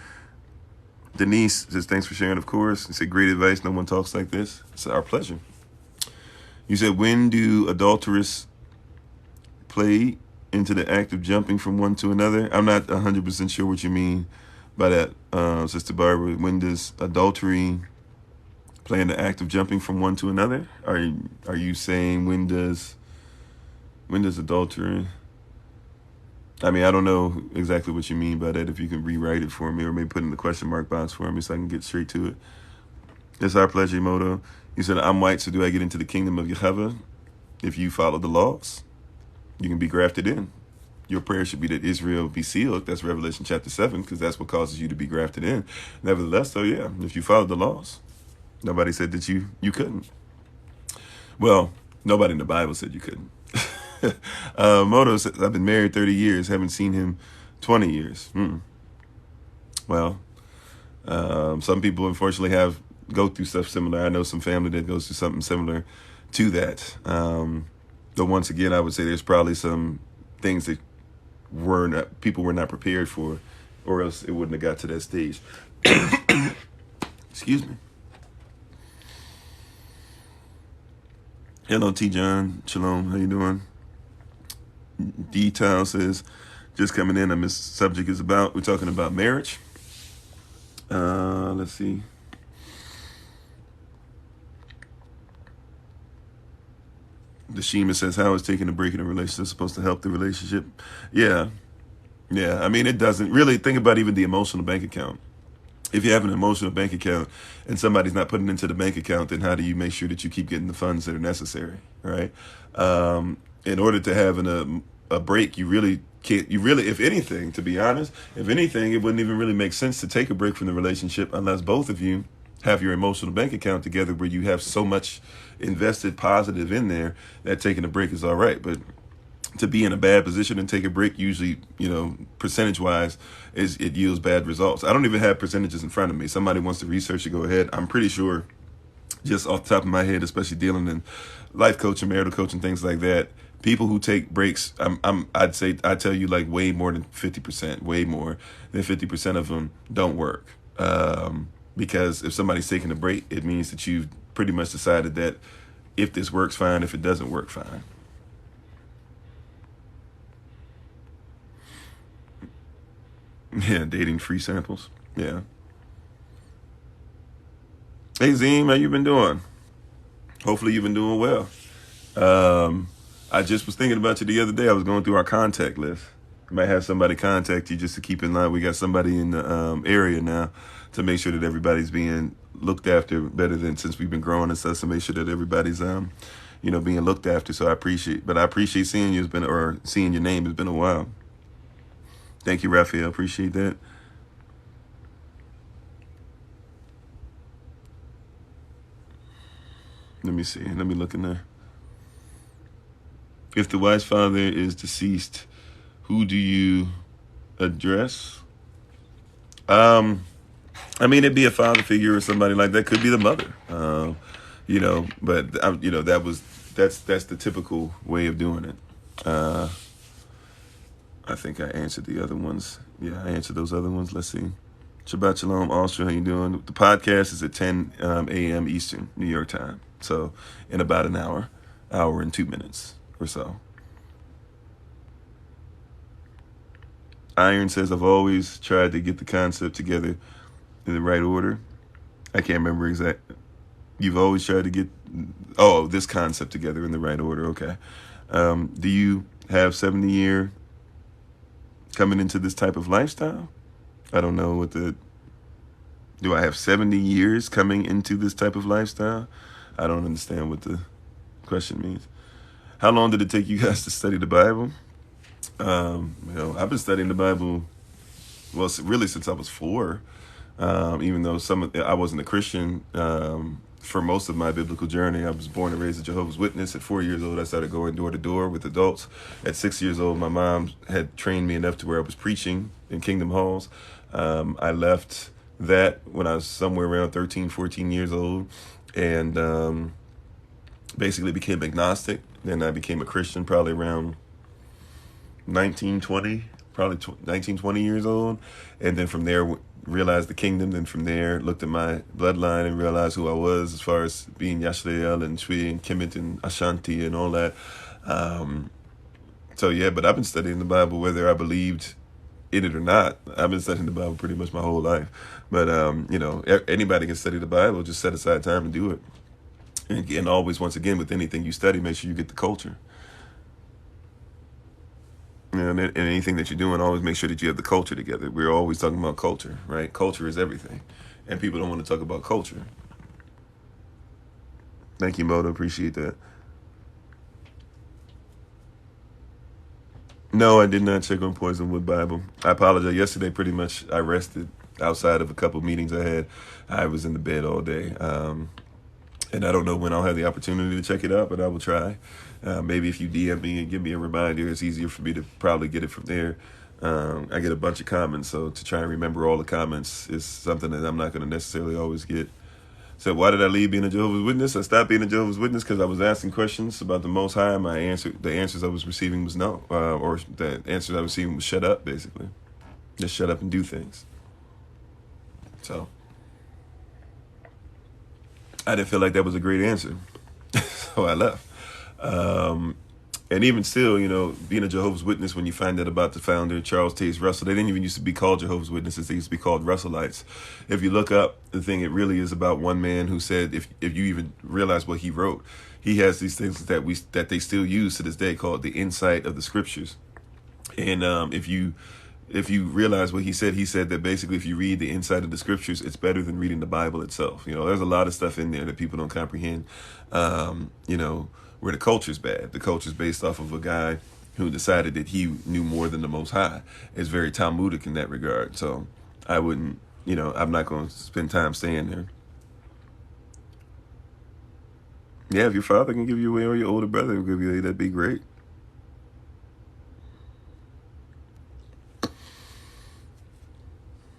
Denise says, thanks for sharing, of course. You said, great advice. No one talks like this. It's our pleasure. You said, when do adulterers play into the act of jumping from one to another? I'm not 100% sure what you mean by that, Sister Barbara. When does adultery play in the act of jumping from one to another? Are you saying when does adultery? I mean, I don't know exactly what you mean by that. If you can rewrite it for me, or maybe put in the question mark box for me so I can get straight to it. It's our pleasure, Moto. You said, I'm white, so do I get into the kingdom of Yehovah? If you follow the laws, you can be grafted in. Your prayer should be that Israel be sealed. That's Revelation chapter 7, because that's what causes you to be grafted in. Nevertheless, though, yeah, if you follow the laws, nobody said that you couldn't. Well, nobody in the Bible said you couldn't. Moto says, I've been married 30 years, haven't seen him 20 years. Well, some people unfortunately go through stuff similar. I know some family that goes through something similar to that. But once again, I would say there's probably some things that people were not prepared for, or else it wouldn't have got to that stage. Excuse me. Hello, T. John. Shalom. How you doing? D-Town says, just coming in, this subject is about, we're talking about marriage. Let's see. The Shema says, how is taking a break in a relationship supposed to help the relationship? Yeah. I mean, it doesn't really. Think about even the emotional bank account. If you have an emotional bank account and somebody's not putting into the bank account, then how do you make sure that you keep getting the funds that are necessary, right? In order to have a break, you really can't. If anything, to be honest, it wouldn't even really make sense to take a break from the relationship unless both of you have your emotional bank account together, where you have so much invested positive in there that taking a break is all right. But to be in a bad position and take a break, usually, percentage wise, it yields bad results. I don't even have percentages in front of me. Somebody wants to research it, go ahead. I'm pretty sure, just off the top of my head, especially dealing in life coaching, marital coaching, things like that, people who take breaks, I tell you, like way more than 50%, way more than 50% of them don't work. Because if somebody's taking a break, it means that you've pretty much decided that if this works, fine. If it doesn't work, fine. Yeah, dating free samples. Yeah. Hey, Zim, how you been doing? Hopefully you've been doing well. I just was thinking about you the other day. I was going through our contact list. I might have somebody contact you just to keep in line. We got somebody in the area now to make sure that everybody's being looked after better than since we've been growing and stuff. So make sure that everybody's being looked after. So I appreciate seeing you. Seeing your name. It's been a while. Thank you, Raphael. Appreciate that. Let me see. Let me look in there. If the wife's father is deceased, who do you address? I mean, it'd be a father figure or somebody like that. Could be the mother. But that's the typical way of doing it. I think I answered the other ones. Yeah, I answered those other ones. Let's see. Shabbat Shalom, Austria. How you doing? The podcast is at 10 a.m. Eastern, New York time. So in about an hour and 2 minutes or so. Iron says, I've always tried to get the concept together in the right order. I can't remember exactly. You've always tried to get, this concept together in the right order. Okay. Do you have 70-year coming into this type of lifestyle? I don't know do I have 70 years coming into this type of lifestyle? I don't understand what the question means. How long did it take you guys to study the Bible? I've been studying the Bible, well, really since I was 4. Even though I wasn't a Christian for most of my biblical journey. I was born and raised a Jehovah's Witness. At 4 years old, I started going door to door with adults. At 6 years old, my mom had trained me enough to where I was preaching in Kingdom Halls. I left that when I was somewhere around 13, 14 years old, and basically became agnostic. Then I became a Christian probably around 19, 20 years old. And then from there, realized the kingdom. Then from there, looked at my bloodline and realized who I was as far as being Yashleel and Shwi and Kemet and Ashanti and all that. But I've been studying the Bible whether I believed in it or not. I've been studying the Bible pretty much my whole life. But, anybody can study the Bible. Just set aside time and do it. And always, once again, with anything you study, make sure you get the culture. And anything that you're doing, always make sure that you have the culture together. We're always talking about culture, right? Culture is everything. And people don't want to talk about culture. Thank you, Moto. Appreciate that. No, I did not check on Poisonwood Bible. I apologize. Yesterday, pretty much, I rested outside of a couple meetings I had. I was in the bed all day. And I don't know when I'll have the opportunity to check it out, but I will try. Maybe if you DM me and give me a reminder, it's easier for me to probably get it from there. I get a bunch of comments, so to try and remember all the comments is something that I'm not going to necessarily always get. So why did I leave being a Jehovah's Witness? I stopped being a Jehovah's Witness because I was asking questions about the Most High. The answers I was receiving was no, or the answers I was receiving was shut up, basically. Just shut up and do things. So I didn't feel like that was a great answer, so I left. And even still, being a Jehovah's Witness, when you find out about the founder, Charles Taze Russell, they didn't even used to be called Jehovah's Witnesses. They used to be called Russellites. If you look up the thing, it really is about one man who said, if you even realize what he wrote, he has these things that they still use to this day called the insight of the scriptures. And if you realize what he said that basically if you read the inside of the scriptures, it's better than reading the Bible itself. There's a lot of stuff in there that people don't comprehend. Where the culture's bad. The culture's based off of a guy who decided that he knew more than the Most High. It's very Talmudic in that regard. So I wouldn't, I'm not going to spend time staying there. Yeah, if your father can give you away or your older brother can give you away, that'd be great.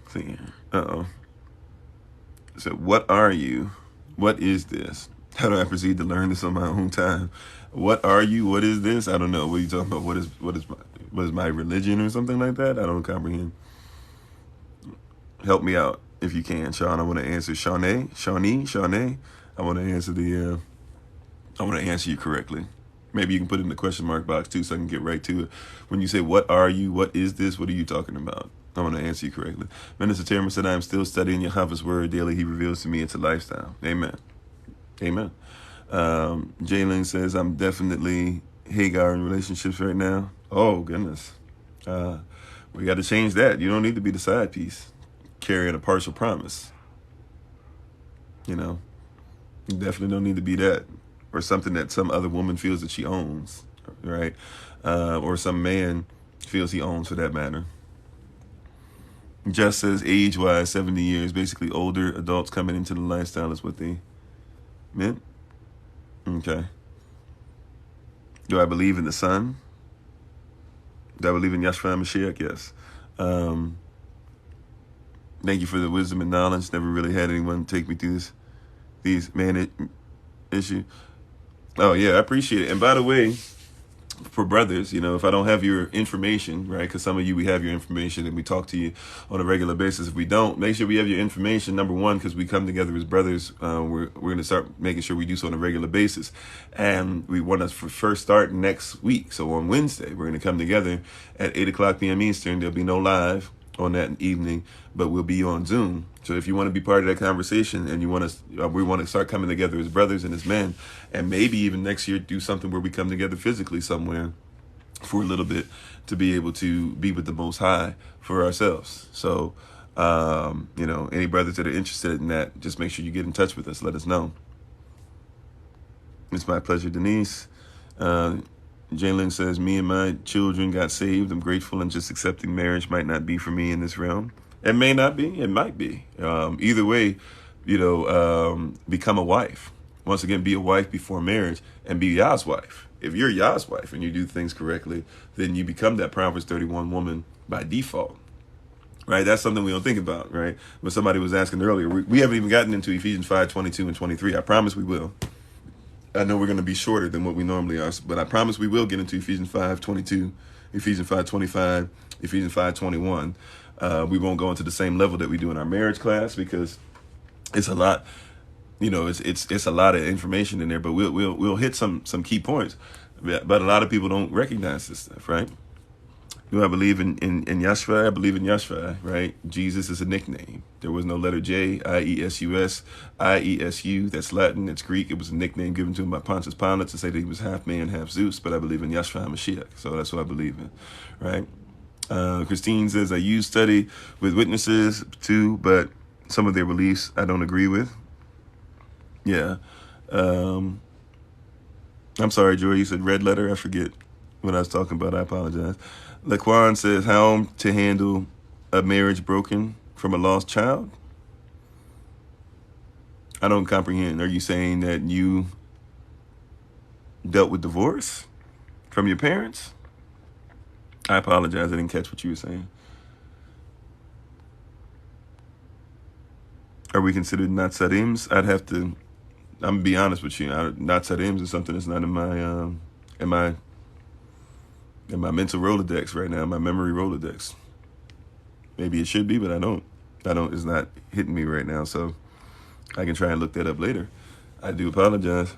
See, So what are you? What is this? How do I proceed to learn this on my own time? What are you? What is this? I don't know. What are you talking about? What is my religion or something like that? I don't comprehend. Help me out if you can, Sean. I want to answer Shawnee. I want to answer you correctly. Maybe you can put it in the question mark box too, so I can get right to it. When you say, what are you? What is this? What are you talking about? I want to answer you correctly. Minister Terma said, I am still studying Yahweh's word daily. He reveals to me it's a lifestyle. Amen. Amen. Jalen says, I'm definitely Hagar in relationships right now. Oh, goodness. We got to change that. You don't need to be the side piece carrying a partial promise. You definitely don't need to be that, or something that some other woman feels that she owns, right? Or some man feels he owns, for that matter. Just says, age-wise, 70 years, basically older adults coming into the lifestyle is what they meant. Okay. Do I believe in the Son? Do I believe in Yahshua Mashiach? Yes. Um, Thank you for the wisdom and knowledge. Never really had anyone take me through these issue. Oh yeah, I appreciate it. And by the way, for brothers, if I don't have your information, right? Because some of you, we have your information and we talk to you on a regular basis. If we don't, make sure we have your information. Number one, because we come together as brothers, we're going to start making sure we do so on a regular basis. And we want to first start next week. So on Wednesday, we're going to come together at 8 o'clock p.m. Eastern. There'll be no live on that evening, but we'll be on Zoom. So if you want to be part of that conversation and we want to start coming together as brothers and as men, and maybe even next year do something where we come together physically somewhere for a little bit to be able to be with the Most High for ourselves. So, any brothers that are interested in that, just make sure you get in touch with us. Let us know. It's my pleasure, Denise. Jalen says, me and my children got saved. I'm grateful, and just accepting marriage might not be for me in this realm. It may not be. It might be. Either way, become a wife. Once again, be a wife before marriage and be Yah's wife. If you're Yah's wife and you do things correctly, then you become that Proverbs 31 woman by default. Right? That's something we don't think about, right? When somebody was asking earlier, we haven't even gotten into Ephesians 5:22 and 23. I promise we will. I know we're going to be shorter than what we normally are, but I promise we will get into Ephesians 5:22, Ephesians 5:25, Ephesians 5:21. We won't go into the same level that we do in our marriage class because it's a lot. It's a lot of information in there, but we'll hit some key points. But a lot of people don't recognize this stuff, right? Do I believe in Yahshua? I believe in Yahshua, right? Jesus is a nickname. There was no letter J, I-E-S-U-S, I-E-S-U. That's Latin, that's Greek. It was a nickname given to him by Pontius Pilate to say that he was half man, half Zeus, but I believe in Yahshua Mashiach. So that's what I believe in, right? Christine says, I use study with witnesses too, but some of their beliefs I don't agree with. Yeah. I'm sorry, Joy, you said red letter. I forget what I was talking about. I apologize. Laquan says, how to handle a marriage broken from a lost child? I don't comprehend. Are you saying that you dealt with divorce from your parents? I apologize. I didn't catch what you were saying. Are we considered not sadims? I'm gonna be honest with you. Not sadims is something that's not in my mental Rolodex right now, my memory Rolodex. Maybe it should be, but I don't. It's not hitting me right now, so I can try and look that up later. I do apologize.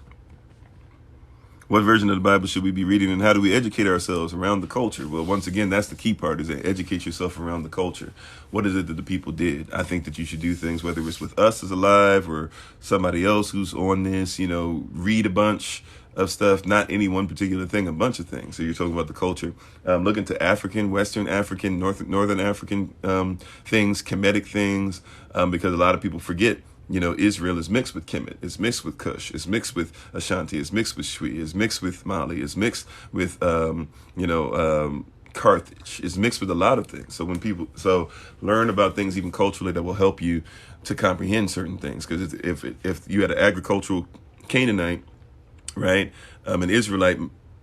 What version of the Bible should we be reading, and how do we educate ourselves around the culture? Well, once again, that's the key part, is that educate yourself around the culture. What is it that the people did? I think that you should do things, whether it's with us as alive or somebody else who's on this, read a bunch of stuff, not any one particular thing, a bunch of things. So you're talking about the culture. Look into African, Western African, Northern African things, Kemetic things, because a lot of people forget. Israel is mixed with Kemet, it's mixed with Cush, it's mixed with Ashanti, it's mixed with Shwi, it's mixed with Mali, it's mixed with, Carthage, it's mixed with a lot of things. So learn about things even culturally that will help you to comprehend certain things. Because if you had an agricultural Canaanite, right, an Israelite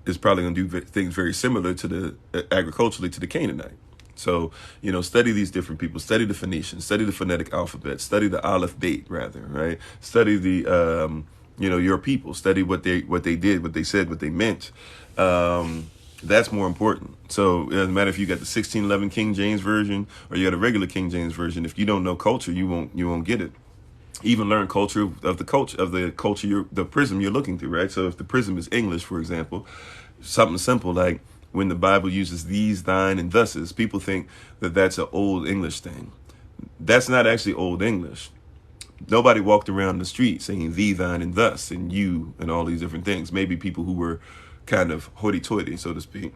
is probably going to do things very similar to the agriculturally to the Canaanite. So, study these different people, study the Phoenicians, study the phonetic alphabet, study the Aleph Bet, rather, right? Study the, your people, study what they did, what they said, what they meant. That's more important. So it doesn't matter if you got the 1611 King James Version or you got a regular King James Version. If you don't know culture, you won't get it. Even learn culture of the culture, the prism you're looking through, right? So if the prism is English, for example, something simple like, when the Bible uses these, thine, and thuses, people think that that's an old English thing. That's not actually old English. Nobody walked around the street saying thee, thine, and thus, and you, and all these different things. Maybe people who were kind of hoity-toity, so to speak,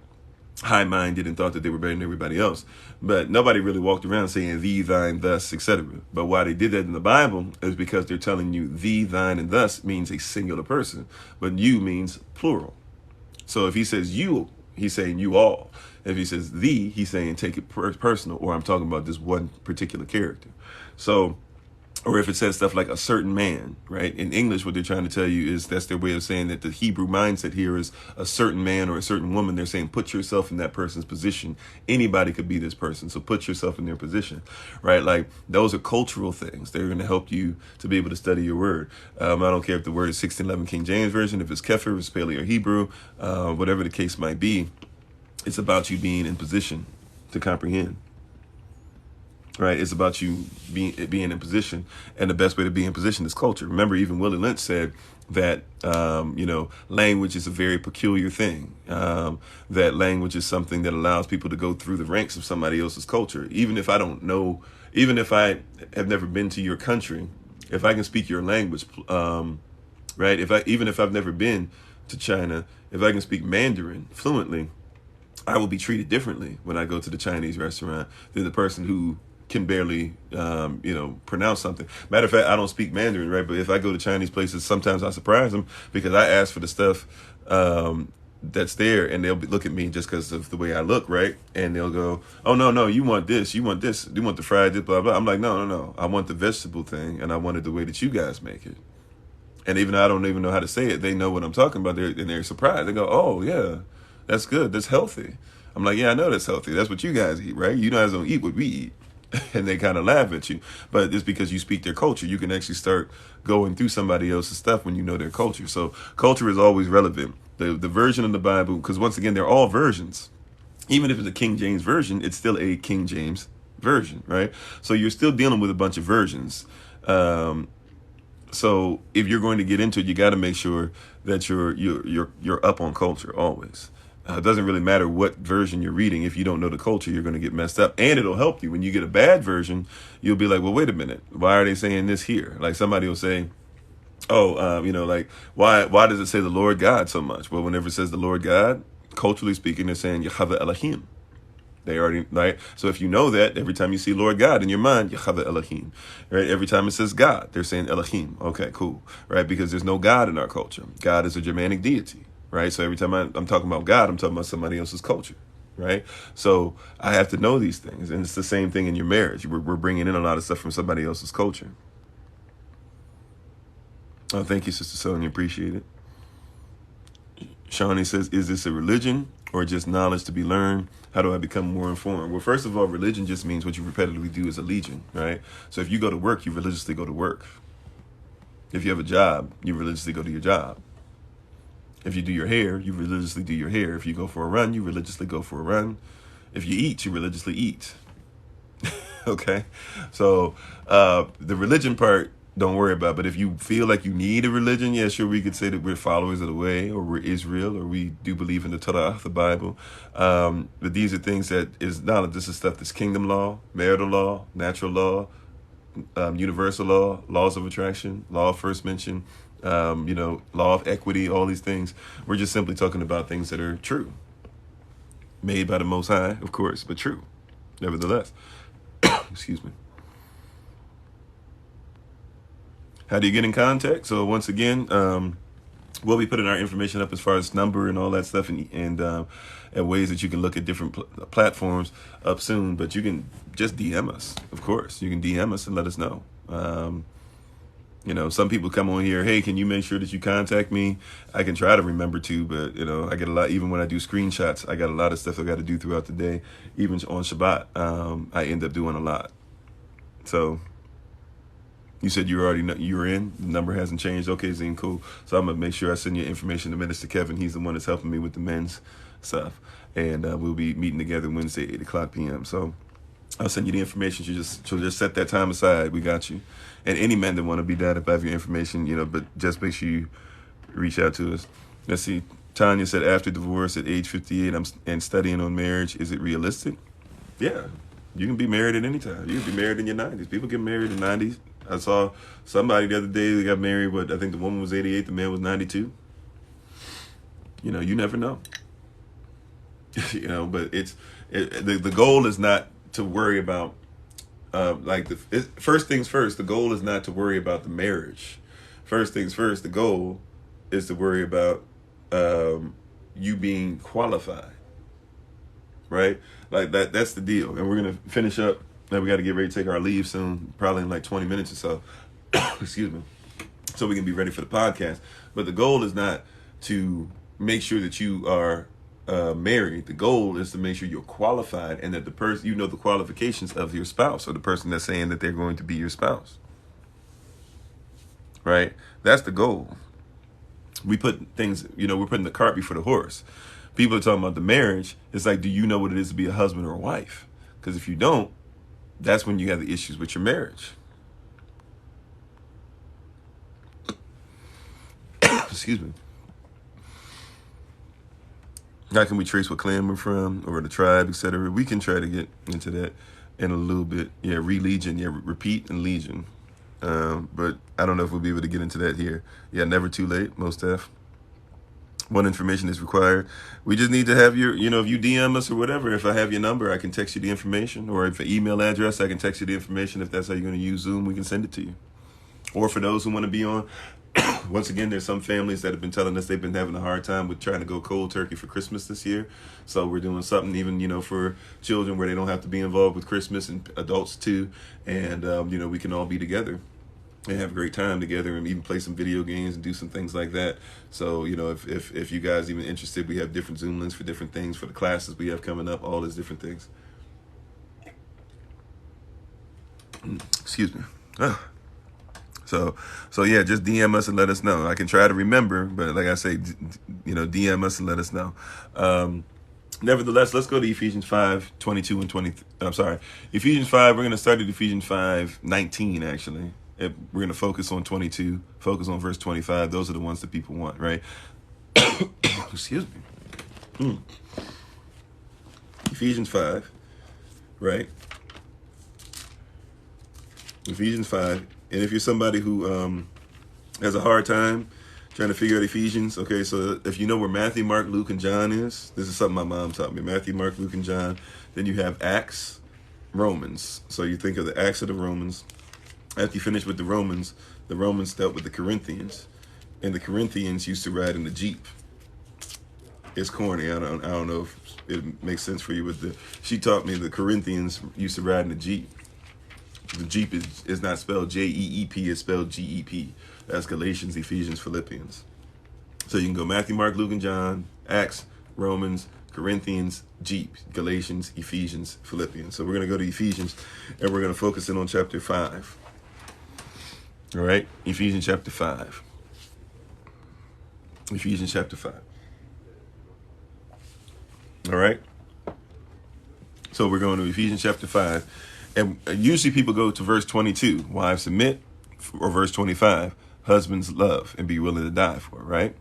high-minded and thought that they were better than everybody else. But nobody really walked around saying thee, thine, thus, etc. But why they did that in the Bible is because they're telling you thee, thine, and thus means a singular person, but you means plural. So if he says you, he's saying you all. If he says thee, he's saying take it personal, or I'm talking about this one particular character. So Or if it says stuff like a certain man, right? In English, what they're trying to tell you is that's their way of saying that the Hebrew mindset here is a certain man or a certain woman. They're saying put yourself in that person's position. Anybody could be this person, so put yourself in their position, right? Like those are cultural things. They're going to help you to be able to study your word. I don't care if the word is 1611 King James Version, if it's Kefer, if it's Paleo Hebrew, whatever the case might be. It's about you being in position to comprehend. Right, it's about you being in position, and the best way to be in position is culture. Remember, even Willie Lynch said that language is a very peculiar thing. That language is something that allows people to go through the ranks of somebody else's culture. Even if I don't know, even if I have never been to your country, if I can speak your language, right? Even if I've never been to China, if I can speak Mandarin fluently, I will be treated differently when I go to the Chinese restaurant than the person who can barely, pronounce something. Matter of fact, I don't speak Mandarin, right? But if I go to Chinese places, sometimes I surprise them because I ask for the stuff that's there, and they'll look at me just because of the way I look, right? And they'll go, "Oh no, you want this, you want this, you want the fried this, blah blah." I'm like, no, I want the vegetable thing, and I want it the way that you guys make it. And even though I don't even know how to say it, they know what I'm talking about. They're surprised. They go, "Oh yeah, that's good, that's healthy." I'm like, "Yeah, I know that's healthy. That's what you guys eat, right? You guys don't eat what we eat." And they kind of laugh at you, but it's because you speak their culture. You can actually start going through somebody else's stuff when you know their culture. So culture is always relevant. The version of the Bible, because once again, they're all versions. Even if it's a King James version, it's still a King James version, right? So you're still dealing with a bunch of versions. So if you're going to get into it, you got to make sure that you're up on culture always. It doesn't really matter what version you're reading. If you don't know the culture, you're going to get messed up. And it'll help you. When you get a bad version, you'll be like, well, wait a minute. Why are they saying this here? Like somebody will say, like, why does it say the Lord God so much? Well, whenever it says the Lord God, culturally speaking, they're saying Yahweh Elohim. They already, right? So if you know that, every time you see Lord God in your mind, Yahweh Elohim, right? Every time it says God, they're saying Elohim. Okay, cool, right? Because there's no God in our culture. God is a Germanic deity. Right? So every time I'm talking about God, I'm talking about somebody else's culture, right? So I have to know these things. And it's the same thing in your marriage. We're bringing in a lot of stuff from somebody else's culture. Oh, thank you, Sister Sonia. Appreciate it. Shawnee says, is this a religion or just knowledge to be learned? How do I become more informed? Well, first of all, religion just means what you repetitively do as a legion, right? So if you go to work, you religiously go to work. If you have a job, you religiously go to your job. If you do your hair, you religiously do your hair. If you go for a run, you religiously go for a run. If you eat, you religiously eat. Okay? So the religion part, don't worry about. But if you feel like you need a religion, yeah, sure, we could say that we're followers of the way, or we're Israel, or we do believe in the Torah, the Bible. But these are things that is knowledge. This is stuff that's kingdom law, marital law, natural law, universal law, laws of attraction, law of first mention, law of equity, all these things. We're just simply talking about things that are true. Made by the Most High, of course, but true, nevertheless. Excuse me. How do you get in contact? So once again, we'll be putting our information up as far as number and all that stuff, and ways that you can look at different platforms up soon. But you can just DM us, of course. You can DM us and let us know. Some people come on here, hey, can you make sure that you contact me? I can try to remember to, but, I get a lot, even when I do screenshots, I got a lot of stuff I got to do throughout the day. Even on Shabbat, I end up doing a lot. So you said you already know you were in, the number hasn't changed. Okay, Zine, cool. So I'm going to make sure I send your information to Minister Kevin. He's the one that's helping me with the men's stuff. And we'll be meeting together Wednesday, 8 o'clock p.m. So I'll send you the information. She'll just set that time aside. We got you. And any men that want to be down, if I have your information, but just make sure you reach out to us. Let's see. Tanya said, after divorce at age 58, and studying on marriage, is it realistic? Yeah. You can be married at any time. You can be married in your 90s. People get married in the 90s. I saw somebody the other day, they got married, but I think the woman was 88, the man was 92. You never know. But the goal is not to worry about, first things first, the goal is not to worry about the marriage. First things first, the goal is to worry about you being qualified, right? Like that's the deal. And we're going to finish up Now we got to get ready to take our leave soon, probably in like 20 minutes or so. Excuse me. So we can be ready for the podcast. But the goal is not to make sure that you are married. The goal is to make sure you're qualified and that the person, you know, the qualifications of your spouse or the person that's saying that they're going to be your spouse. Right? That's the goal. We put things, you know, we're putting the cart before the horse. People are talking about the marriage. It's like, do you know what it is to be a husband or a wife? Because if you don't, that's when you have the issues with your marriage. Excuse me. How can we trace what clan we're from or the tribe, etc.? We can try to get into that in a little bit. Yeah, religion. Yeah, repeat and legion. But I don't know if we'll be able to get into that here. Yeah, never too late, most def. What information is required? We just need to have your, you know, if you DM us or whatever, if I have your number, I can text you the information. Or if an email address, I can text you the information. If that's how you're going to use Zoom, we can send it to you. Or for those who want to be on, once again, there's some families that have been telling us they've been having a hard time with trying to go cold turkey for Christmas this year. So we're doing something even, you know, for children where they don't have to be involved with Christmas and adults too. And, you know, we can all be together and have a great time together and even play some video games and do some things like that. So, you know, if you guys even interested, we have different Zoom links for different things for the classes we have coming up, all these different things. Excuse me. So yeah, just DM us and let us know. I can try to remember, but like I say, you know, DM us and let us know. Nevertheless, let's go to Ephesians 5:22 and 20. I'm sorry, Ephesians 5. We're going to start at Ephesians 5:19 actually. We're going to focus on 22, focus on verse 25. Those are the ones that people want, right? Excuse me. Ephesians 5, right? Ephesians 5. And if you're somebody who has a hard time trying to figure out Ephesians, okay, so if you know where Matthew, Mark, Luke, and John is, this is something my mom taught me. Matthew, Mark, Luke, and John. Then you have Acts, Romans. So you think of the Acts of the Romans. After you finish with the Romans dealt with the Corinthians. And the Corinthians used to ride in the Jeep. It's corny. I don't know if it makes sense for you, but she taught me the Corinthians used to ride in the Jeep. The Jeep is not spelled Jeep, it's spelled Gep. That's Galatians, Ephesians, Philippians. So you can go Matthew, Mark, Luke, and John, Acts, Romans, Corinthians, Jeep, Galatians, Ephesians, Philippians. So we're going to go to Ephesians, and we're going to focus in on chapter 5. All right, Ephesians chapter 5. Ephesians chapter 5. All right. So we're going to Ephesians chapter 5. And usually people go to verse 22, wives submit, or verse 25, husbands love and be willing to die for, right?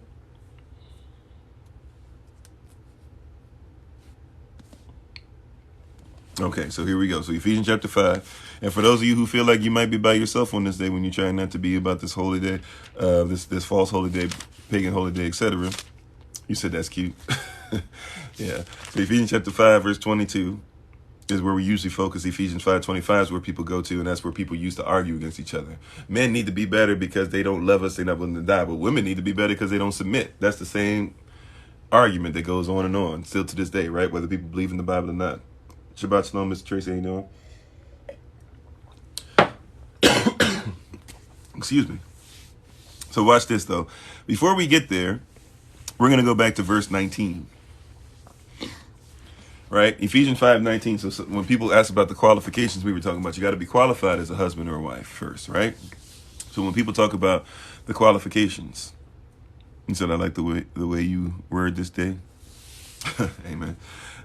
Okay, so here we go. So Ephesians chapter 5. And for those of you who feel like you might be by yourself on this day when you're trying not to be about this holy day, this false holy day, pagan holy day, etc., you said that's cute. Yeah. So Ephesians chapter 5, verse 22 is where we usually focus. Ephesians 5:25 is where people go to, and that's where people used to argue against each other. Men need to be better because they don't love us, they're not willing to die. But women need to be better because they don't submit. That's the same argument that goes on and on, still to this day, right? Whether people believe in the Bible or not. Shabbat shalom, Mr. Tracy, how you doing? Excuse me. So watch this, though. Before we get there, we're going to go back to verse 19. Right? Ephesians 5:19. So when people ask about the qualifications we were talking about, you got to be qualified as a husband or a wife first, right? So when people talk about the qualifications, you said I like the way you word this day. Amen.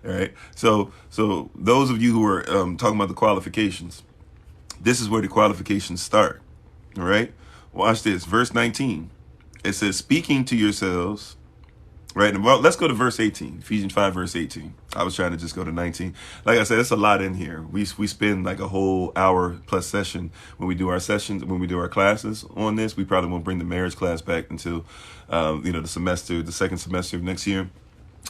All right. So those of you who are talking about the qualifications, this is where the qualifications start. All right. Watch this. Verse 19. It says, speaking to yourselves. Right. Well, let's go to verse 18. Ephesians 5, verse 18. I was trying to just go to 19. Like I said, it's a lot in here. We spend like a whole hour plus session when we do our sessions, when we do our classes on this. We probably won't bring the marriage class back until, the second semester of next year.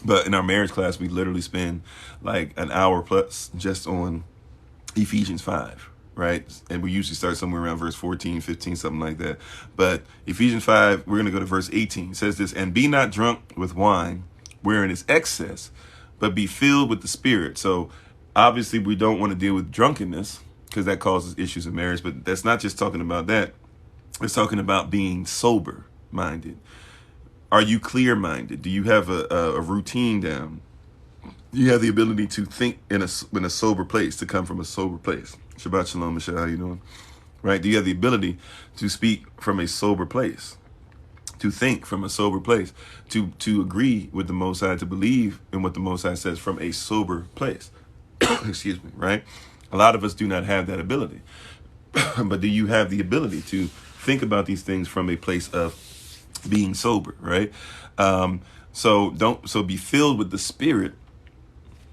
But in our marriage class, we literally spend like an hour plus just on Ephesians 5. Right. And we usually start somewhere around verse 14, 15, something like that. But Ephesians 5, we're going to go to verse 18. It says this, and be not drunk with wine, wherein is excess, but be filled with the Spirit. So Obviously, we don't want to deal with drunkenness because that causes issues in marriage. But that's not just talking about that. It's talking about being sober minded. Are you clear minded? Do you have a routine down? Do you have the ability to think in a sober place, to come from a sober place? Shabbat shalom, Michelle. How you doing? Right? Do you have the ability to speak from a sober place? To think from a sober place, to agree with the Most High, to believe in what the Most High says from a sober place. Excuse me, right? A lot of us do not have that ability. But do you have the ability to think about these things from a place of being sober, right? So be filled with the Spirit,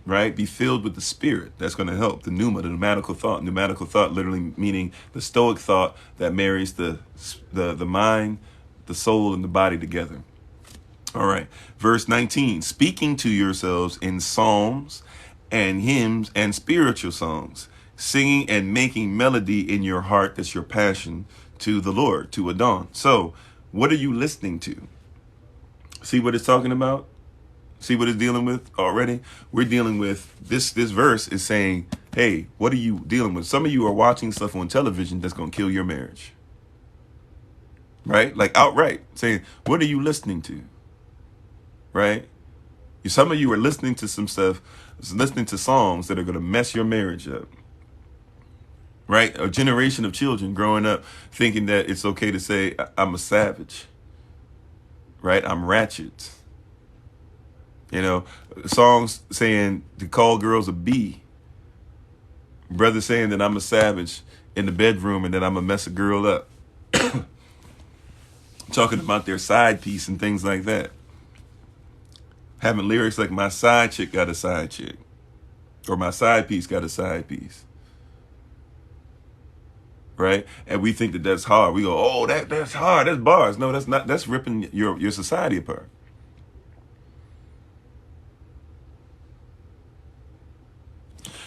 right? Be filled with the Spirit. That's going to help. The pneumatical thought. Pneumatical thought literally meaning the Stoic thought that marries the mind, the soul, and the body together. All right. Verse 19, speaking to yourselves in psalms and hymns and spiritual songs, singing and making melody in your heart, that's your passion, to the Lord, to Adon. So what are you listening to? See what it's talking about? See what it's dealing with already? We're dealing with this verse is saying, hey, what are you dealing with? Some of you are watching stuff on television that's going to kill your marriage. Right? Like outright saying, what are you listening to? Right? Some of you are listening to some stuff, listening to songs that are going to mess your marriage up. Right? A generation of children growing up thinking that it's okay to say, I'm a savage. Right? I'm ratchet. You know, songs saying to call girls a B. Brother saying that I'm a savage in the bedroom and that I'm going to mess a girl up. Talking about their side piece and things like that. Having lyrics like my side chick got a side chick. Or my side piece got a side piece. Right? And we think that that's hard. We go, oh, that's hard. That's bars. No, that's not. That's ripping your society apart.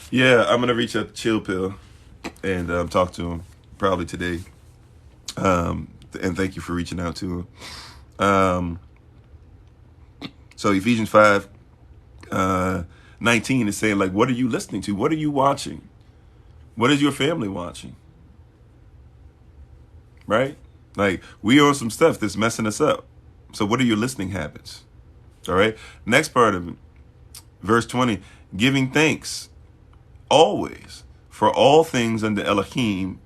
Yeah, I'm going to reach out to Chill Pill and talk to him probably today. And thank you for reaching out to him. So Ephesians 5, 19 is saying, like, what are you listening to? What are you watching? What is your family watching? Right? Like, we on some stuff that's messing us up. So what are your listening habits? All right. Next part of it, verse 20, giving thanks always for all things unto Elohim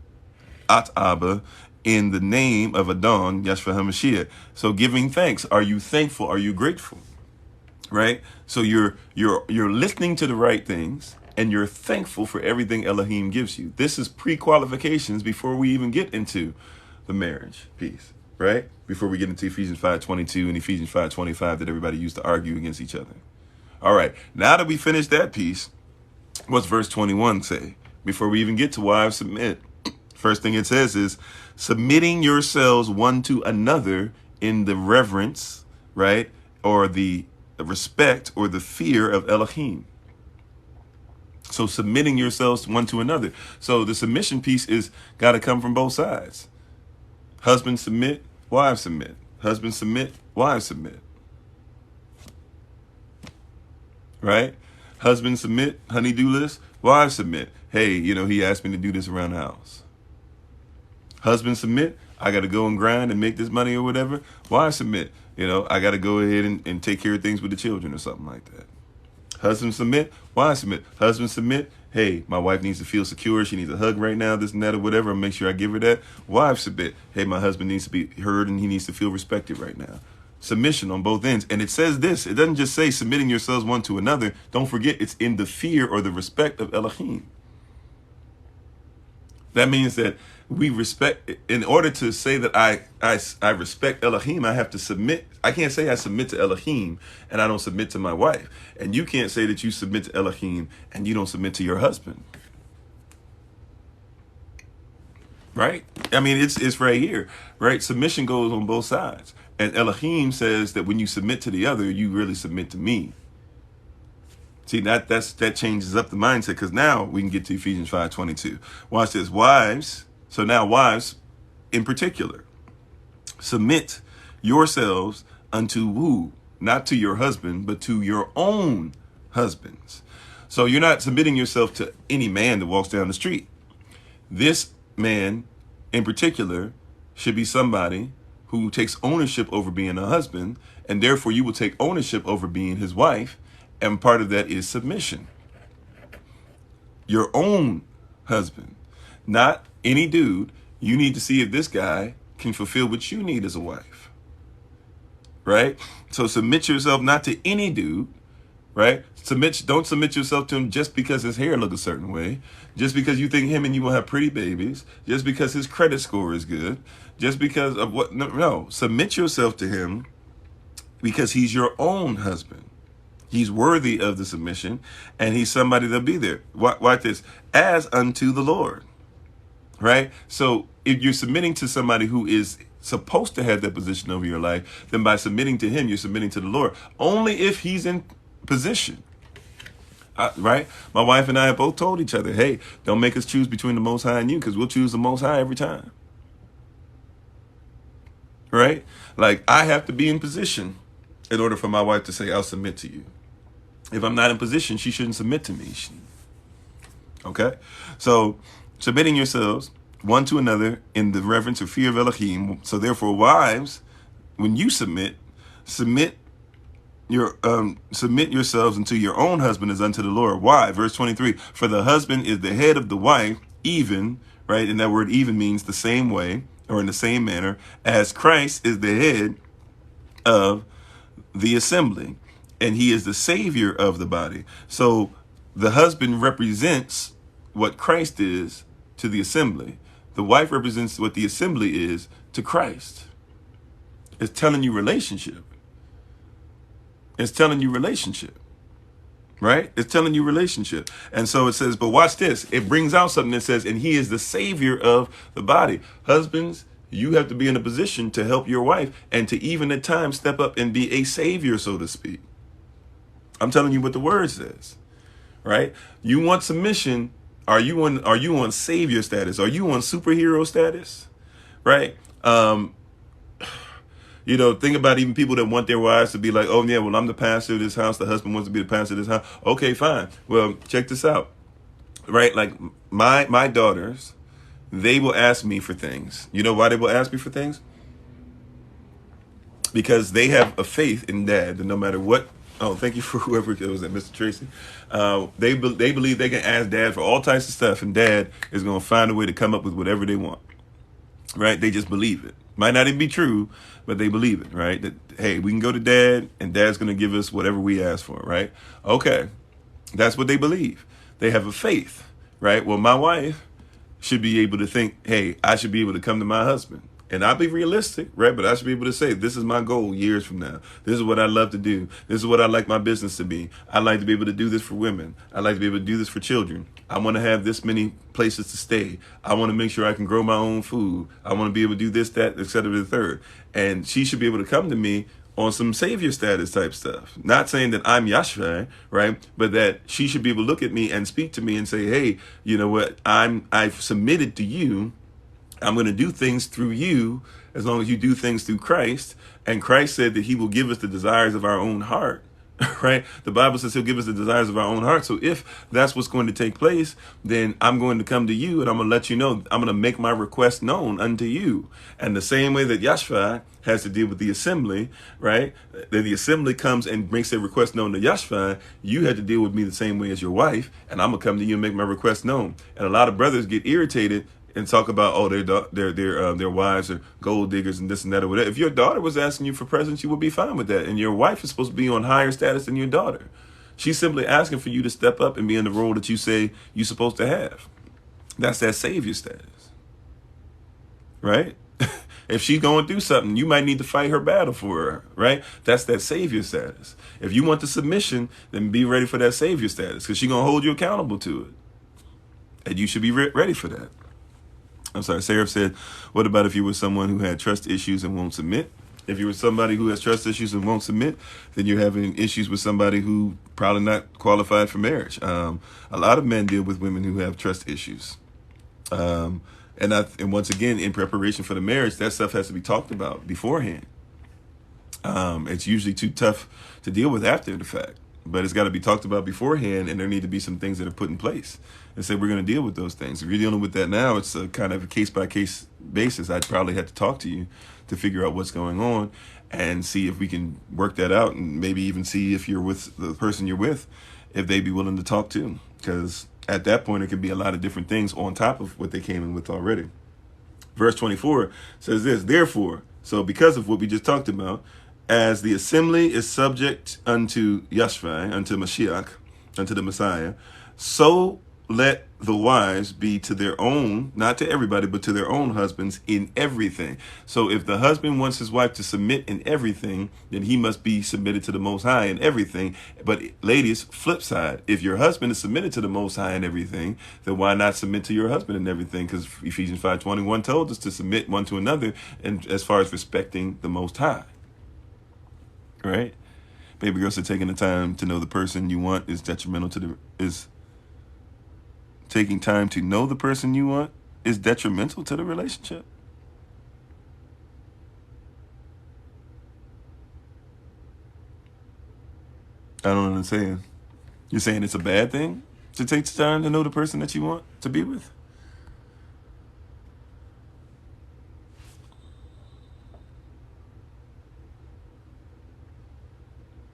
at Abba, in the name of Adon, Yeshua HaMashiach. So giving thanks. Are you thankful? Are you grateful? Right? So you're listening to the right things and you're thankful for everything Elohim gives you. This is pre-qualifications before we even get into the marriage piece, right? Before we get into Ephesians 5:22 and Ephesians 5:25 that everybody used to argue against each other. All right. Now that we finished that piece, what's verse 21 say? Before we even get to wives submit, first thing it says is submitting yourselves one to another in the reverence, right? Or the respect or the fear of Elohim. So submitting yourselves one to another. So the submission piece is got to come from both sides. Husbands submit, wives submit. Husbands submit, wives submit. Right? Husbands submit, honey-do list, wives submit. Hey, he asked me to do this around the house. Husbands submit, I got to go and grind and make this money or whatever. Wives submit, I got to go ahead and take care of things with the children or something like that. Husbands submit, wives submit. Husbands submit, hey, my wife needs to feel secure. She needs a hug right now, this and that or whatever. Make sure I give her that. Wives submit, hey, my husband needs to be heard and he needs to feel respected right now. Submission on both ends. And it says this, it doesn't just say submitting yourselves one to another. Don't forget, it's in the fear or the respect of Elohim. That means that we respect, in order to say that I respect Elohim, I have to submit. I can't say I submit to Elohim and I don't submit to my wife. And you can't say that you submit to Elohim and you don't submit to your husband. Right? I mean, it's right here, right? Submission goes on both sides. And Elohim says that when you submit to the other, you really submit to me. See, that changes up the mindset, because now we can get to Ephesians 5:22. Watch this. Wives, so now wives in particular, submit yourselves unto who? Not to your husband, but to your own husbands. So you're not submitting yourself to any man that walks down the street. This man in particular should be somebody who takes ownership over being a husband, and therefore you will take ownership over being his wife, and part of that is submission. Your own husband, not any dude. You need to see if this guy can fulfill what you need as a wife, right? So submit yourself not to any dude, right? Don't submit yourself to him just because his hair look a certain way, just because you think him and you will have pretty babies, just because his credit score is good, just because of what. No, submit yourself to him because he's your own husband. He's worthy of the submission, and he's somebody that'll be there. Watch this. As unto the Lord, right? So if you're submitting to somebody who is supposed to have that position over your life, then by submitting to him, you're submitting to the Lord. Only if he's in position, right? My wife and I have both told each other, hey, don't make us choose between the Most High and you, because we'll choose the Most High every time, right? Like, I have to be in position in order for my wife to say, I'll submit to you. If I'm not in position, she shouldn't submit to me. Okay? So, submitting yourselves one to another in the reverence or fear of Elohim. So therefore, wives, when you submit yourselves unto your own husband as unto the Lord. Why? Verse 23, for the husband is the head of the wife, even, right? And that word even means the same way, or in the same manner, as Christ is the head of the assembly, and he is the savior of the body. So the husband represents what Christ is to the assembly. The wife represents what the assembly is to Christ. It's telling you relationship. It's telling you relationship, right? It's telling you relationship. And so it says, but watch this. It brings out something that says, and he is the savior of the body. Husbands, you have to be in a position to help your wife and to even at times step up and be a savior, so to speak. I'm telling you what the word says, right? You want submission. Are you on savior status? Are you on superhero status, right? Think about even people that want their wives to be like, oh yeah, well, I'm the pastor of this house. The husband wants to be the pastor of this house. Okay, fine. Well, check this out, right? Like my daughters, they will ask me for things. You know why they will ask me for things? Because they have a faith in Dad that no matter what. Oh, thank you for whoever it was, Mr. Tracy. They believe they can ask Dad for all types of stuff, and Dad is going to find a way to come up with whatever they want, right? They just believe it. Might not even be true, but they believe it, right? That, hey, we can go to Dad, and Dad's going to give us whatever we ask for, right? Okay, that's what they believe. They have a faith, right? Well, my wife should be able to think, hey, I should be able to come to my husband. And I'll be realistic, right? But I should be able to say, this is my goal years from now. This is what I love to do. This is what I like my business to be. I like to be able to do this for women. I like to be able to do this for children. I want to have this many places to stay. I want to make sure I can grow my own food. I want to be able to do this, that, et cetera, the third. And she should be able to come to me on some savior status type stuff. Not saying that I'm Yashvai, right? But that she should be able to look at me and speak to me and say, hey, you know what? I've submitted to you. I'm going to do things through you as long as you do things through Christ. And Christ said that he will give us the desires of our own heart, right? The Bible says he'll give us the desires of our own heart. So if that's what's going to take place, then I'm going to come to you and I'm going to let you know, I'm going to make my request known unto you. And the same way that Yashvai has to deal with the assembly, right? That the assembly comes and makes their request known to Yashvai, you had to deal with me the same way as your wife. And I'm going to come to you and make my request known. And a lot of brothers get irritated and talk about, oh, their wives are gold diggers and this and that or whatever. If your daughter was asking you for presents, you would be fine with that. And your wife is supposed to be on higher status than your daughter. She's simply asking for you to step up and be in the role that you say you're supposed to have. That's that savior status, right? If she's going through something, you might need to fight her battle for her, right? That's that savior status. If you want the submission, then be ready for that savior status, because she's going to hold you accountable to it. And you should be ready for that. I'm sorry, Sarah said, what about if you were someone who had trust issues and won't submit? If you were somebody who has trust issues and won't submit, then you're having issues with somebody who probably not qualified for marriage. A lot of men deal with women who have trust issues. And once again, in preparation for the marriage, that stuff has to be talked about beforehand. It's usually too tough to deal with after the fact. but it's got to be talked about beforehand, and there need to be some things that are put in place and say we're going to deal with those things. If you're dealing with that now, it's a kind of a case-by-case basis. I'd probably have to talk to you to figure out what's going on and see if we can work that out, and maybe even see if you're with the person you're with, if they'd be willing to talk too, because at that point it could be a lot of different things on top of what they came in with already. Verse 24 says this, therefore, so because of what we just talked about, as the assembly is subject unto Yashvai, unto Mashiach, unto the Messiah, so let the wives be to their own, not to everybody, but to their own husbands in everything. So if the husband wants his wife to submit in everything, then he must be submitted to the Most High in everything. But ladies, flip side, if your husband is submitted to the Most High in everything, then why not submit to your husband in everything? Because Ephesians 5:21 told us to submit one to another, and as far as respecting the Most High. Right? Baby girl said taking the time to know the person you want is detrimental to taking time to know the person you want is detrimental to the relationship. I don't understand. You're saying it's a bad thing to take the time to know the person that you want to be with?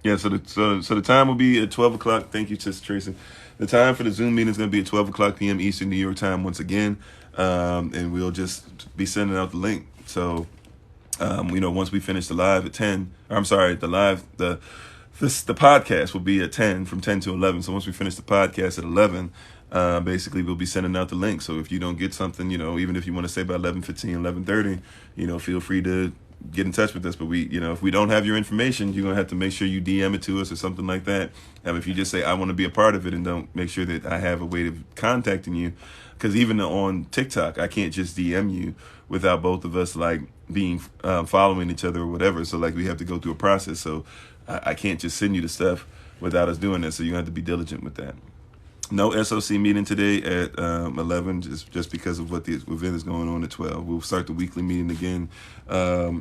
Yeah, so the time will be at 12 o'clock. Thank you, Sister Tracy. The time for the Zoom meeting is going to be at 12 o'clock p.m. Eastern New York time once again, and we'll just be sending out the link. So, once we finish the live at 10, the podcast will be at 10, from 10 to 11. So once we finish the podcast at 11, basically we'll be sending out the link. So if you don't get something, even if you want to say by 11:15, 11:30, feel free to get in touch with us. But if we don't have your information, you're going to have to make sure you DM it to us or something like that. If you just say, I want to be a part of it, and don't make sure that I have a way of contacting you, because even on TikTok, I can't just DM you without both of us being following each other or whatever. So we have to go through a process. So I can't just send you the stuff without us doing that. So you have to be diligent with that. No SOC meeting today at 11, just because of what the event is going on at 12. We'll start the weekly meeting again.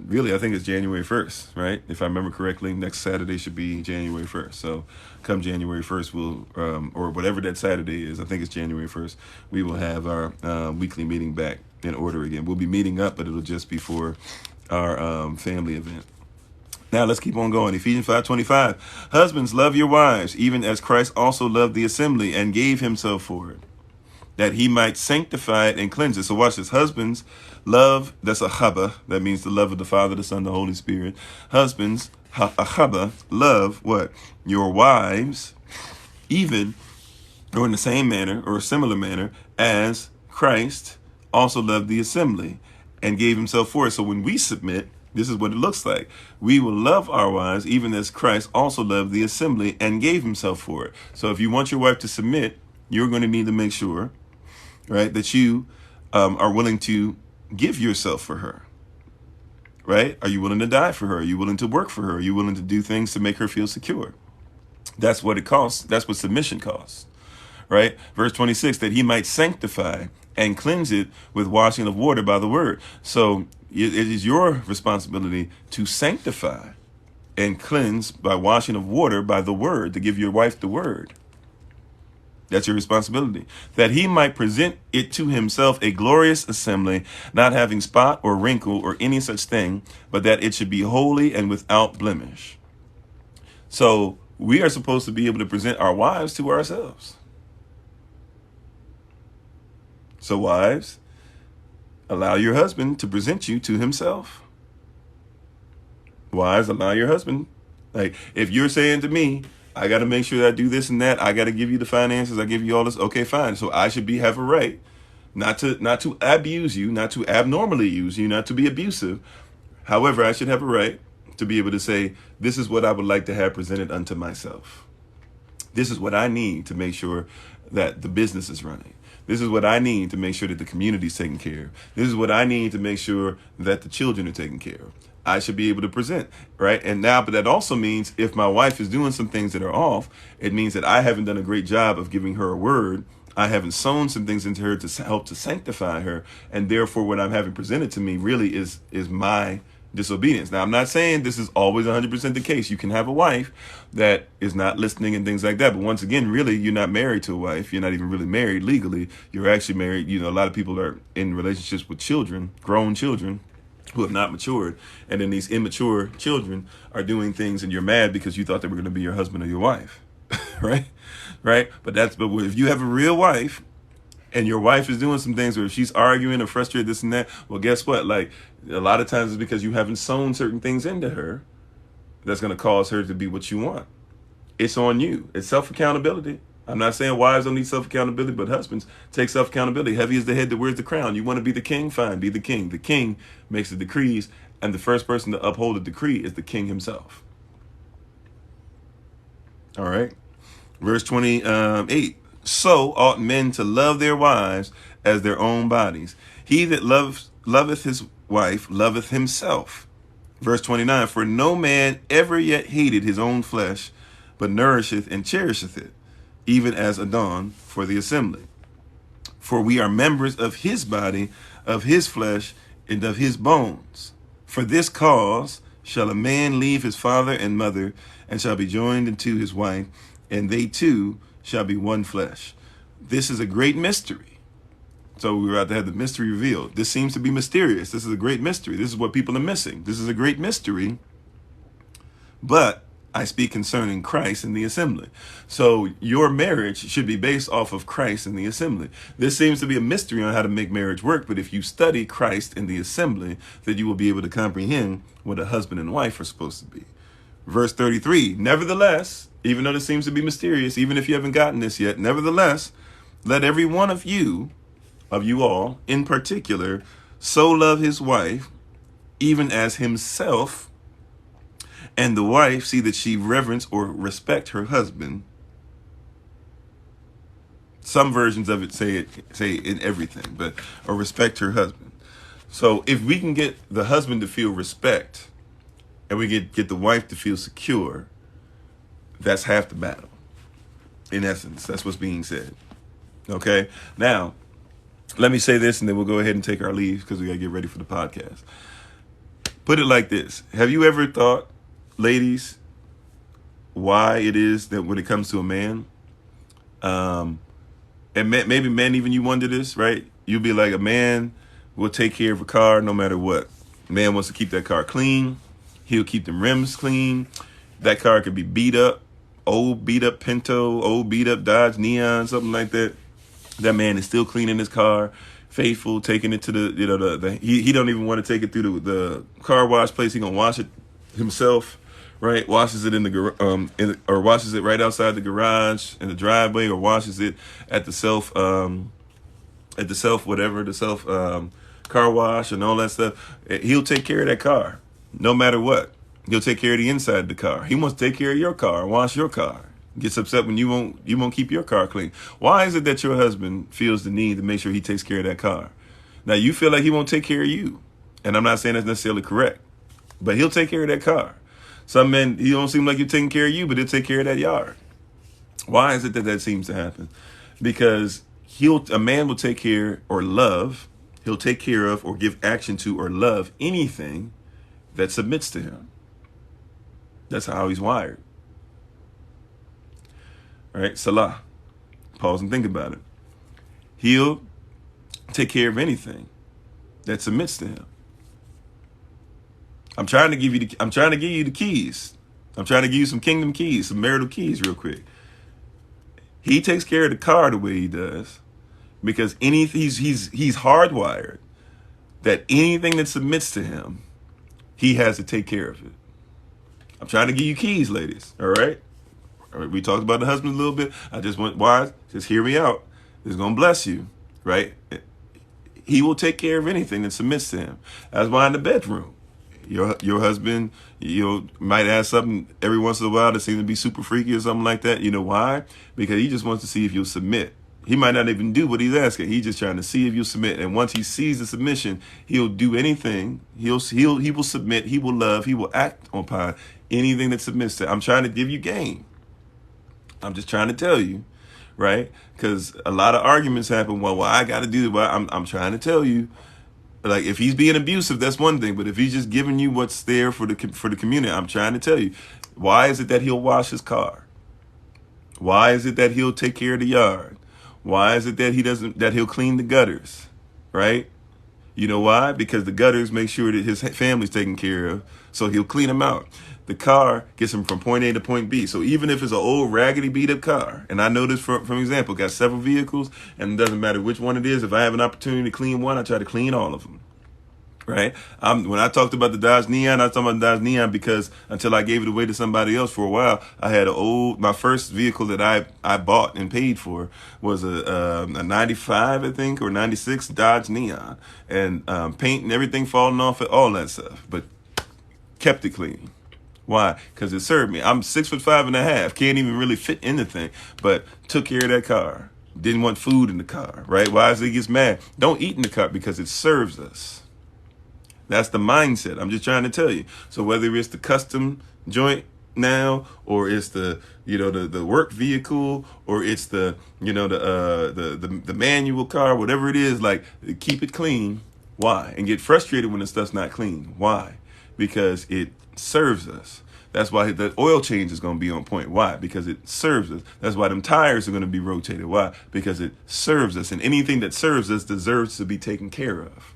Really, I think it's January 1st, right? If I remember correctly, next Saturday should be January 1st. So come January 1st, we'll, or whatever that Saturday is, I think it's January 1st, we will have our weekly meeting back in order again. We'll be meeting up, but it'll just be for our family event. Now let's keep on going. Ephesians 5:25. Husbands, love your wives, even as Christ also loved the assembly and gave himself for it, that he might sanctify it and cleanse it. So watch this. Husbands, love, that's a chaba. That means the love of the Father, the Son, the Holy Spirit. Husbands, a chaba, love what? Your wives, even, or in the same manner, or a similar manner, as Christ also loved the assembly and gave himself for it. So when we submit, this is what it looks like. We will love our wives even as Christ also loved the assembly and gave himself for it. So if you want your wife to submit, you're going to need to make sure, right, that you are willing to give yourself for her, right? Are you willing to die for her? Are you willing to work for her? Are you willing to do things to make her feel secure? That's what it costs. That's what submission costs, right? Verse 26, that he might sanctify and cleanse it with washing of water by the word. So it is your responsibility to sanctify and cleanse by washing of water by the word, to give your wife the word. That's your responsibility. That he might present it to himself a glorious assembly, not having spot or wrinkle or any such thing, but that it should be holy and without blemish. So we are supposed to be able to present our wives to ourselves. So wives, allow your husband to present you to himself. Wives, allow your husband. If you're saying to me, I got to make sure that I do this and that, I got to give you the finances, I give you all this, okay, fine. So I should have a right not to abuse you, not to abnormally use you, not to be abusive. However, I should have a right to be able to say, this is what I would like to have presented unto myself. This is what I need to make sure that the business is running. This is what I need to make sure that the community is taken care of. This is what I need to make sure that the children are taken care of. I should be able to present, right? But that also means if my wife is doing some things that are off, it means that I haven't done a great job of giving her a word. I haven't sown some things into her to help to sanctify her. And therefore, what I'm having presented to me really is my disobedience. Now, I'm not saying this is always 100% the case. You can have a wife that is not listening and things like that. But once again, really, you're not married to a wife. You're not even really married legally. You're actually married. You know, a lot of people are in relationships with children, grown children, who have not matured. And then these immature children are doing things and you're mad because you thought they were going to be your husband or your wife. Right? Right? But if you have a real wife, and your wife is doing some things where if she's arguing or frustrated, this and that, well, guess what? Like, a lot of times it's because you haven't sown certain things into her that's going to cause her to be what you want. It's on you. It's self-accountability. I'm not saying wives don't need self-accountability, but husbands take self-accountability. Heavy is the head that wears the crown. You want to be the king? Fine, be the king. The king makes the decrees, and the first person to uphold the decree is the king himself. All right. Verse 28. So ought men to love their wives as their own bodies. He that loveth his wife loveth himself. Verse 29. For no man ever yet hated his own flesh, but nourisheth and cherisheth it, even as Adon for the assembly. For we are members of his body, of his flesh, and of his bones. For this cause shall a man leave his father and mother, and shall be joined unto his wife, and they two shall be one flesh. This is a great mystery. So we're about to have the mystery revealed. This seems to be mysterious. This is a great mystery. This is what people are missing. This is a great mystery. But I speak concerning Christ and the assembly. So your marriage should be based off of Christ and the assembly. This seems to be a mystery on how to make marriage work. But if you study Christ and the assembly, then you will be able to comprehend what a husband and wife are supposed to be. Verse 33, nevertheless, even though this seems to be mysterious, even if you haven't gotten this yet, nevertheless, let every one of you all in particular, so love his wife, even as himself, and the wife see that she reverence or respect her husband. Some versions of it say in everything, but or respect her husband. So if we can get the husband to feel respect, and we get the wife to feel secure, that's half the battle. In essence, that's what's being said. Okay? Now, let me say this, and then we'll go ahead and take our leave because we got to get ready for the podcast. Put it like this. Have you ever thought, ladies, why it is that when it comes to a man, and maybe men, even you wonder this, right? You'll be like, a man will take care of a car no matter what. A man wants to keep that car clean. He'll keep the rims clean. That car could be beat up, old beat up Pinto, old beat up Dodge Neon, something like that. That man is still cleaning his car, faithful, taking it to he don't even want to take it through the car wash place. He gonna wash it himself, right? Washes it in the or washes it right outside the garage in the driveway, or washes it at the self car wash and all that stuff. He'll take care of that car. No matter what, he'll take care of the inside of the car. He wants to take care of your car, wash your car. Gets upset when you won't keep your car clean. Why is it that your husband feels the need to make sure he takes care of that car? Now, you feel like he won't take care of you. And I'm not saying that's necessarily correct, but he'll take care of that car. Some men, he don't seem like you're taking care of you, but he'll take care of that yard. Why is it that seems to happen? Because a man will take care or love, he'll take care of or give action to or love anything that submits to him. That's how he's wired. Right? Salah. Pause and think about it. He'll take care of anything that submits to him. I'm trying to give you the keys. I'm trying to give you some kingdom keys, some marital keys real quick. He takes care of the car the way he does because he's hardwired that anything that submits to him, he has to take care of it. I'm trying to give you keys, ladies. All right? We talked about the husband a little bit. I just want, why? Just hear me out. It's going to bless you, right? He will take care of anything that submits to him. That's why in the bedroom, your husband, might ask something every once in a while that seems to be super freaky or something like that. You know why? Because he just wants to see if you'll submit. He might not even do what he's asking. He's just trying to see if you'll submit. And once he sees the submission, he'll do anything. He will submit. He will love. He will act upon anything that submits to him. I'm trying to give you game. I'm just trying to tell you, right? Because a lot of arguments happen. Well, I got to do it. Well, I'm trying to tell you, Like if he's being abusive, that's one thing. But if he's just giving you what's there for the community, I'm trying to tell you, why is it that he'll wash his car? Why is it that he'll take care of the yard? Why is it that he'll clean the gutters, right? You know why? Because the gutters make sure that his family's taken care of, so he'll clean them out. The car gets him from point A to point B. So even if it's an old, raggedy, beat-up car, and I know this from example, got several vehicles, and it doesn't matter which one it is. If I have an opportunity to clean one, I try to clean all of them. Right? When I talked about the Dodge Neon, I was talking about the Dodge Neon because until I gave it away to somebody else for a while, I had my first vehicle that I bought and paid for was a 95, I think, or 96 Dodge Neon. And paint and everything falling off it, all that stuff. But kept it clean. Why? Because it served me. I'm 6'5.5", can't even really fit in the thing, but took care of that car. Didn't want food in the car, right? Why is he gets mad? Don't eat in the car because it serves us. That's the mindset. I'm just trying to tell you. So whether it's the custom joint now, or it's the the work vehicle, or it's the the manual car, whatever it is, like keep it clean. Why? And get frustrated when the stuff's not clean. Why? Because it serves us. That's why the oil change is going to be on point. Why? Because it serves us. That's why them tires are going to be rotated. Why? Because it serves us. And anything that serves us deserves to be taken care of.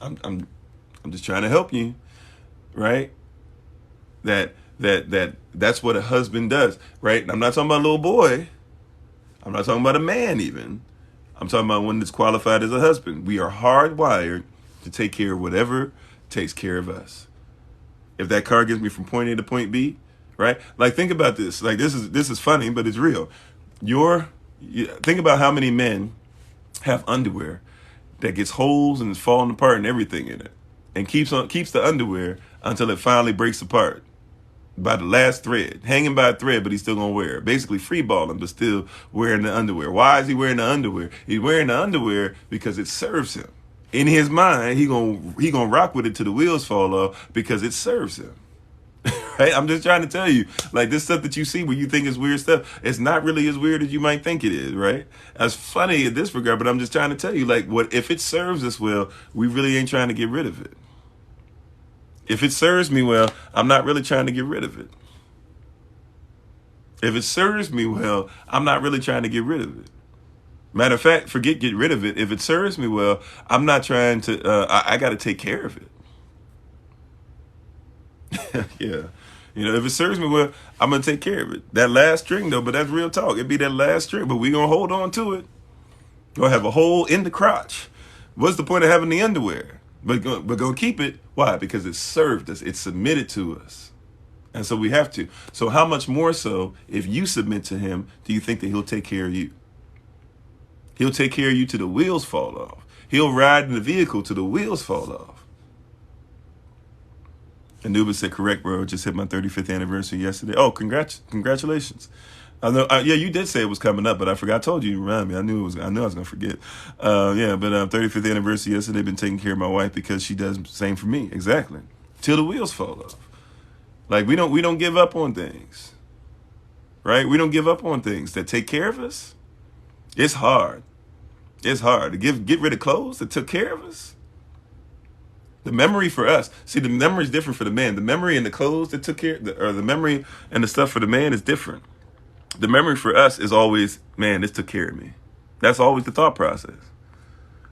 I'm just trying to help you, right? That's what a husband does, right? And I'm not talking about a little boy. I'm not talking about a man even. I'm talking about one that's qualified as a husband. We are hardwired to take care of whatever takes care of us. If that car gets me from point A to point B, right? Like think about this. Like this is funny, but it's real. Think about how many men have underwear that gets holes and is falling apart and everything in it, and keeps the underwear until it finally breaks apart by the last thread, hanging by a thread, but he's still gonna wear it. Basically free balling, but still wearing the underwear. Why is he wearing the underwear? He's wearing the underwear because it serves him. In his mind, he gonna rock with it till the wheels fall off because it serves him. Right? I'm just trying to tell you, like this stuff that you see where you think is weird stuff, it's not really as weird as you might think it is, right? That's funny in this regard, but I'm just trying to tell you, like, what if it serves us well, we really ain't trying to get rid of it. If it serves me well, I'm not really trying to get rid of it. If it serves me well, I'm not really trying to get rid of it. Matter of fact, forget get rid of it. If it serves me well, I'm not trying to, I got to take care of it. Yeah. If it serves me well, I'm going to take care of it. That last string, though, but that's real talk. It'd be that last string, but we're going to hold on to it. Going to have a hole in the crotch. What's the point of having the underwear? But we're going to keep it. Why? Because it served us. It's submitted to us. And so we have to. So how much more so if you submit to him, do you think that he'll take care of you? He'll take care of you till the wheels fall off. He'll ride in the vehicle till the wheels fall off. Anubis said, correct, bro. Just hit my 35th anniversary yesterday. Oh, congratulations. I know. Yeah, you did say it was coming up, but I forgot. I told you. You remind me. I knew I was gonna forget. Yeah, but 35th anniversary yesterday. Been taking care of my wife because she does the same for me. Exactly. Till the wheels fall off. Like we don't give up on things, right? We don't give up on things that take care of us. It's hard. It's hard to get rid of clothes that took care of us. The memory for us, see, the memory is different for the man. The memory and the clothes that took care, or the memory and the stuff for the man is different. The memory for us is always, man, this took care of me. That's always the thought process,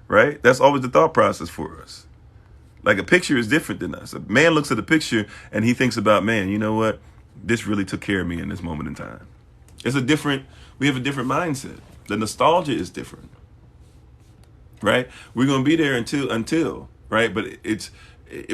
right? That's always the thought process for us. Like a picture is different than us. A man looks at a picture and he thinks about, man, you know what? This really took care of me in this moment in time. We have a different mindset. The nostalgia is different, right? We're going to be there until. Right, but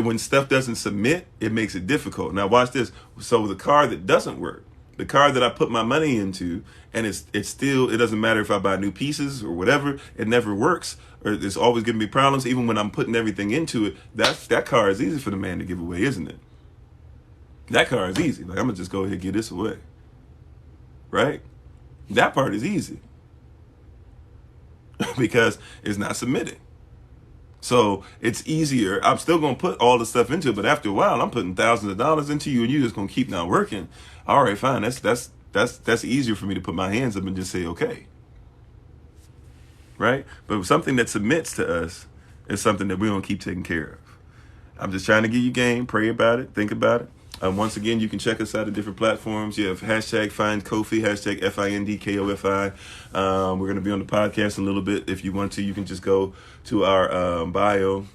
when stuff doesn't submit, it makes it difficult. Now watch this. So the car that doesn't work, the car that I put my money into, and it doesn't matter if I buy new pieces or whatever, it never works, or there's always going to be problems. Even when I'm putting everything into it, that car is easy for the man to give away, isn't it? That car is easy. Like I'm gonna just go ahead and give this away, right? That part is easy because it's not submitting. So it's easier. I'm still going to put all the stuff into it, but after a while, I'm putting thousands of dollars into you, and you're just going to keep not working. All right, fine. That's easier for me to put my hands up and just say, okay. right? But something that submits to us is something that we don't keep taking care of. I'm just trying to give you game. Pray about it. Think about it. Once again, you can check us out at different platforms. You have hashtag FindKofi, hashtag FindKofi. We're going to be on the podcast in a little bit. If you want to, you can just go to our bio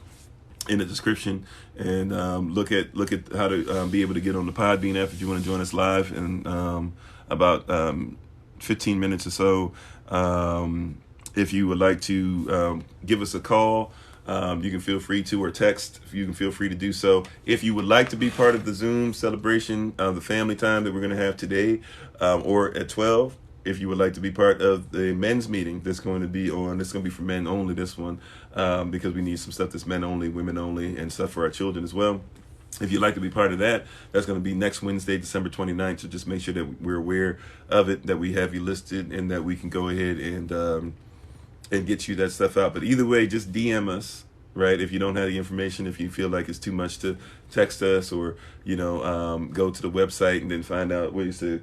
in the description and look at how to be able to get on the Podbean app if you want to join us live in about 15 minutes or so. If you would like to give us a call, you can feel free to, or text. You can feel free to do so. If you would like to be part of the Zoom celebration of the family time that we're going to have today, or at 12, if you would like to be part of the men's meeting that's going to be on, it's going to be for men only, this one, because we need some stuff that's men only, women only, and stuff for our children as well. If you'd like to be part of that, that's going to be next Wednesday, December 29th. So just make sure that we're aware of it, that we have you listed, and that we can go ahead and get you that stuff out. But either way, just DM us, right? If you don't have the information, if you feel like it's too much to text us, or, go to the website and then find out ways to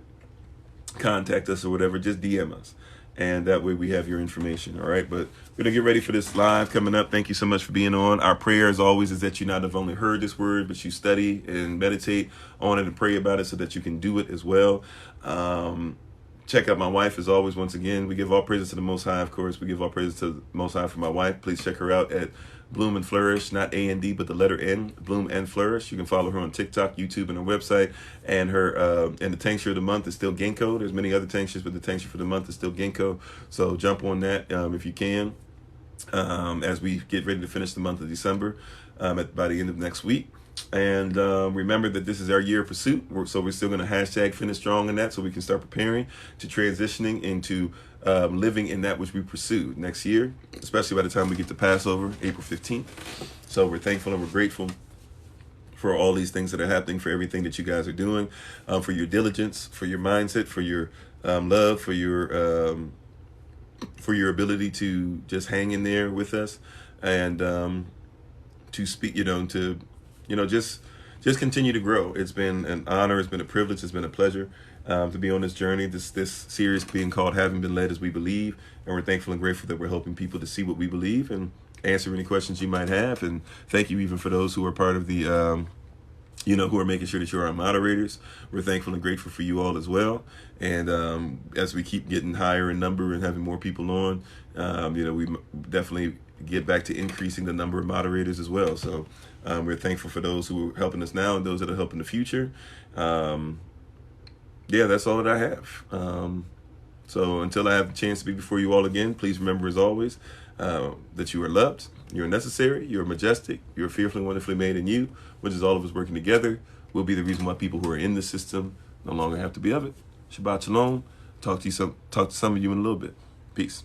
contact us or whatever, just DM us. And that way we have your information, all right? But we're going to get ready for this live coming up. Thank you so much for being on. Our prayer, as always, is that you not have only heard this word, but you study and meditate on it and pray about it so that you can do it as well. Check out my wife, as always. Once again, we give all praises to the Most High, of course. We give all praises to the Most High for my wife. Please check her out at Bloom and Flourish, not A-N-D, but the letter N, Bloom and Flourish. You can follow her on TikTok, YouTube, and her website. And her and the tincture of the month is still ginkgo. There's many other tinctures, but the tincture for the month is still ginkgo. So jump on that if you can, as we get ready to finish the month of December by the end of next week. And remember that this is our year of pursuit. So we're still going to hashtag finish strong in that, so we can start preparing to transitioning into living in that which we pursue next year, especially by the time we get to Passover, April 15th. So we're thankful and we're grateful for all these things that are happening, for everything that you guys are doing, for your diligence, for your mindset, for your love, for your ability to just hang in there with us, and to speak, just continue to grow. It's been an honor. It's been a privilege. It's been a pleasure to be on this journey. This series being called Having Been Led as We Believe. And we're thankful and grateful that we're helping people to see what we believe and answer any questions you might have. And thank you even for those who are part of the, who are making sure that you're our moderators. We're thankful and grateful for you all as well. And as we keep getting higher in number and having more people on, we definitely get back to increasing the number of moderators as well. So we're thankful for those who are helping us now and those that are helping in the future. That's all that I have. So until I have the chance to be before you all again, please remember, as always, that you are loved, you're necessary, you're majestic, you're fearfully and wonderfully made, in you, which is all of us working together, will be the reason why people who are in the system no longer have to be of it. Shabbat shalom. Talk to some of you in a little bit. Peace.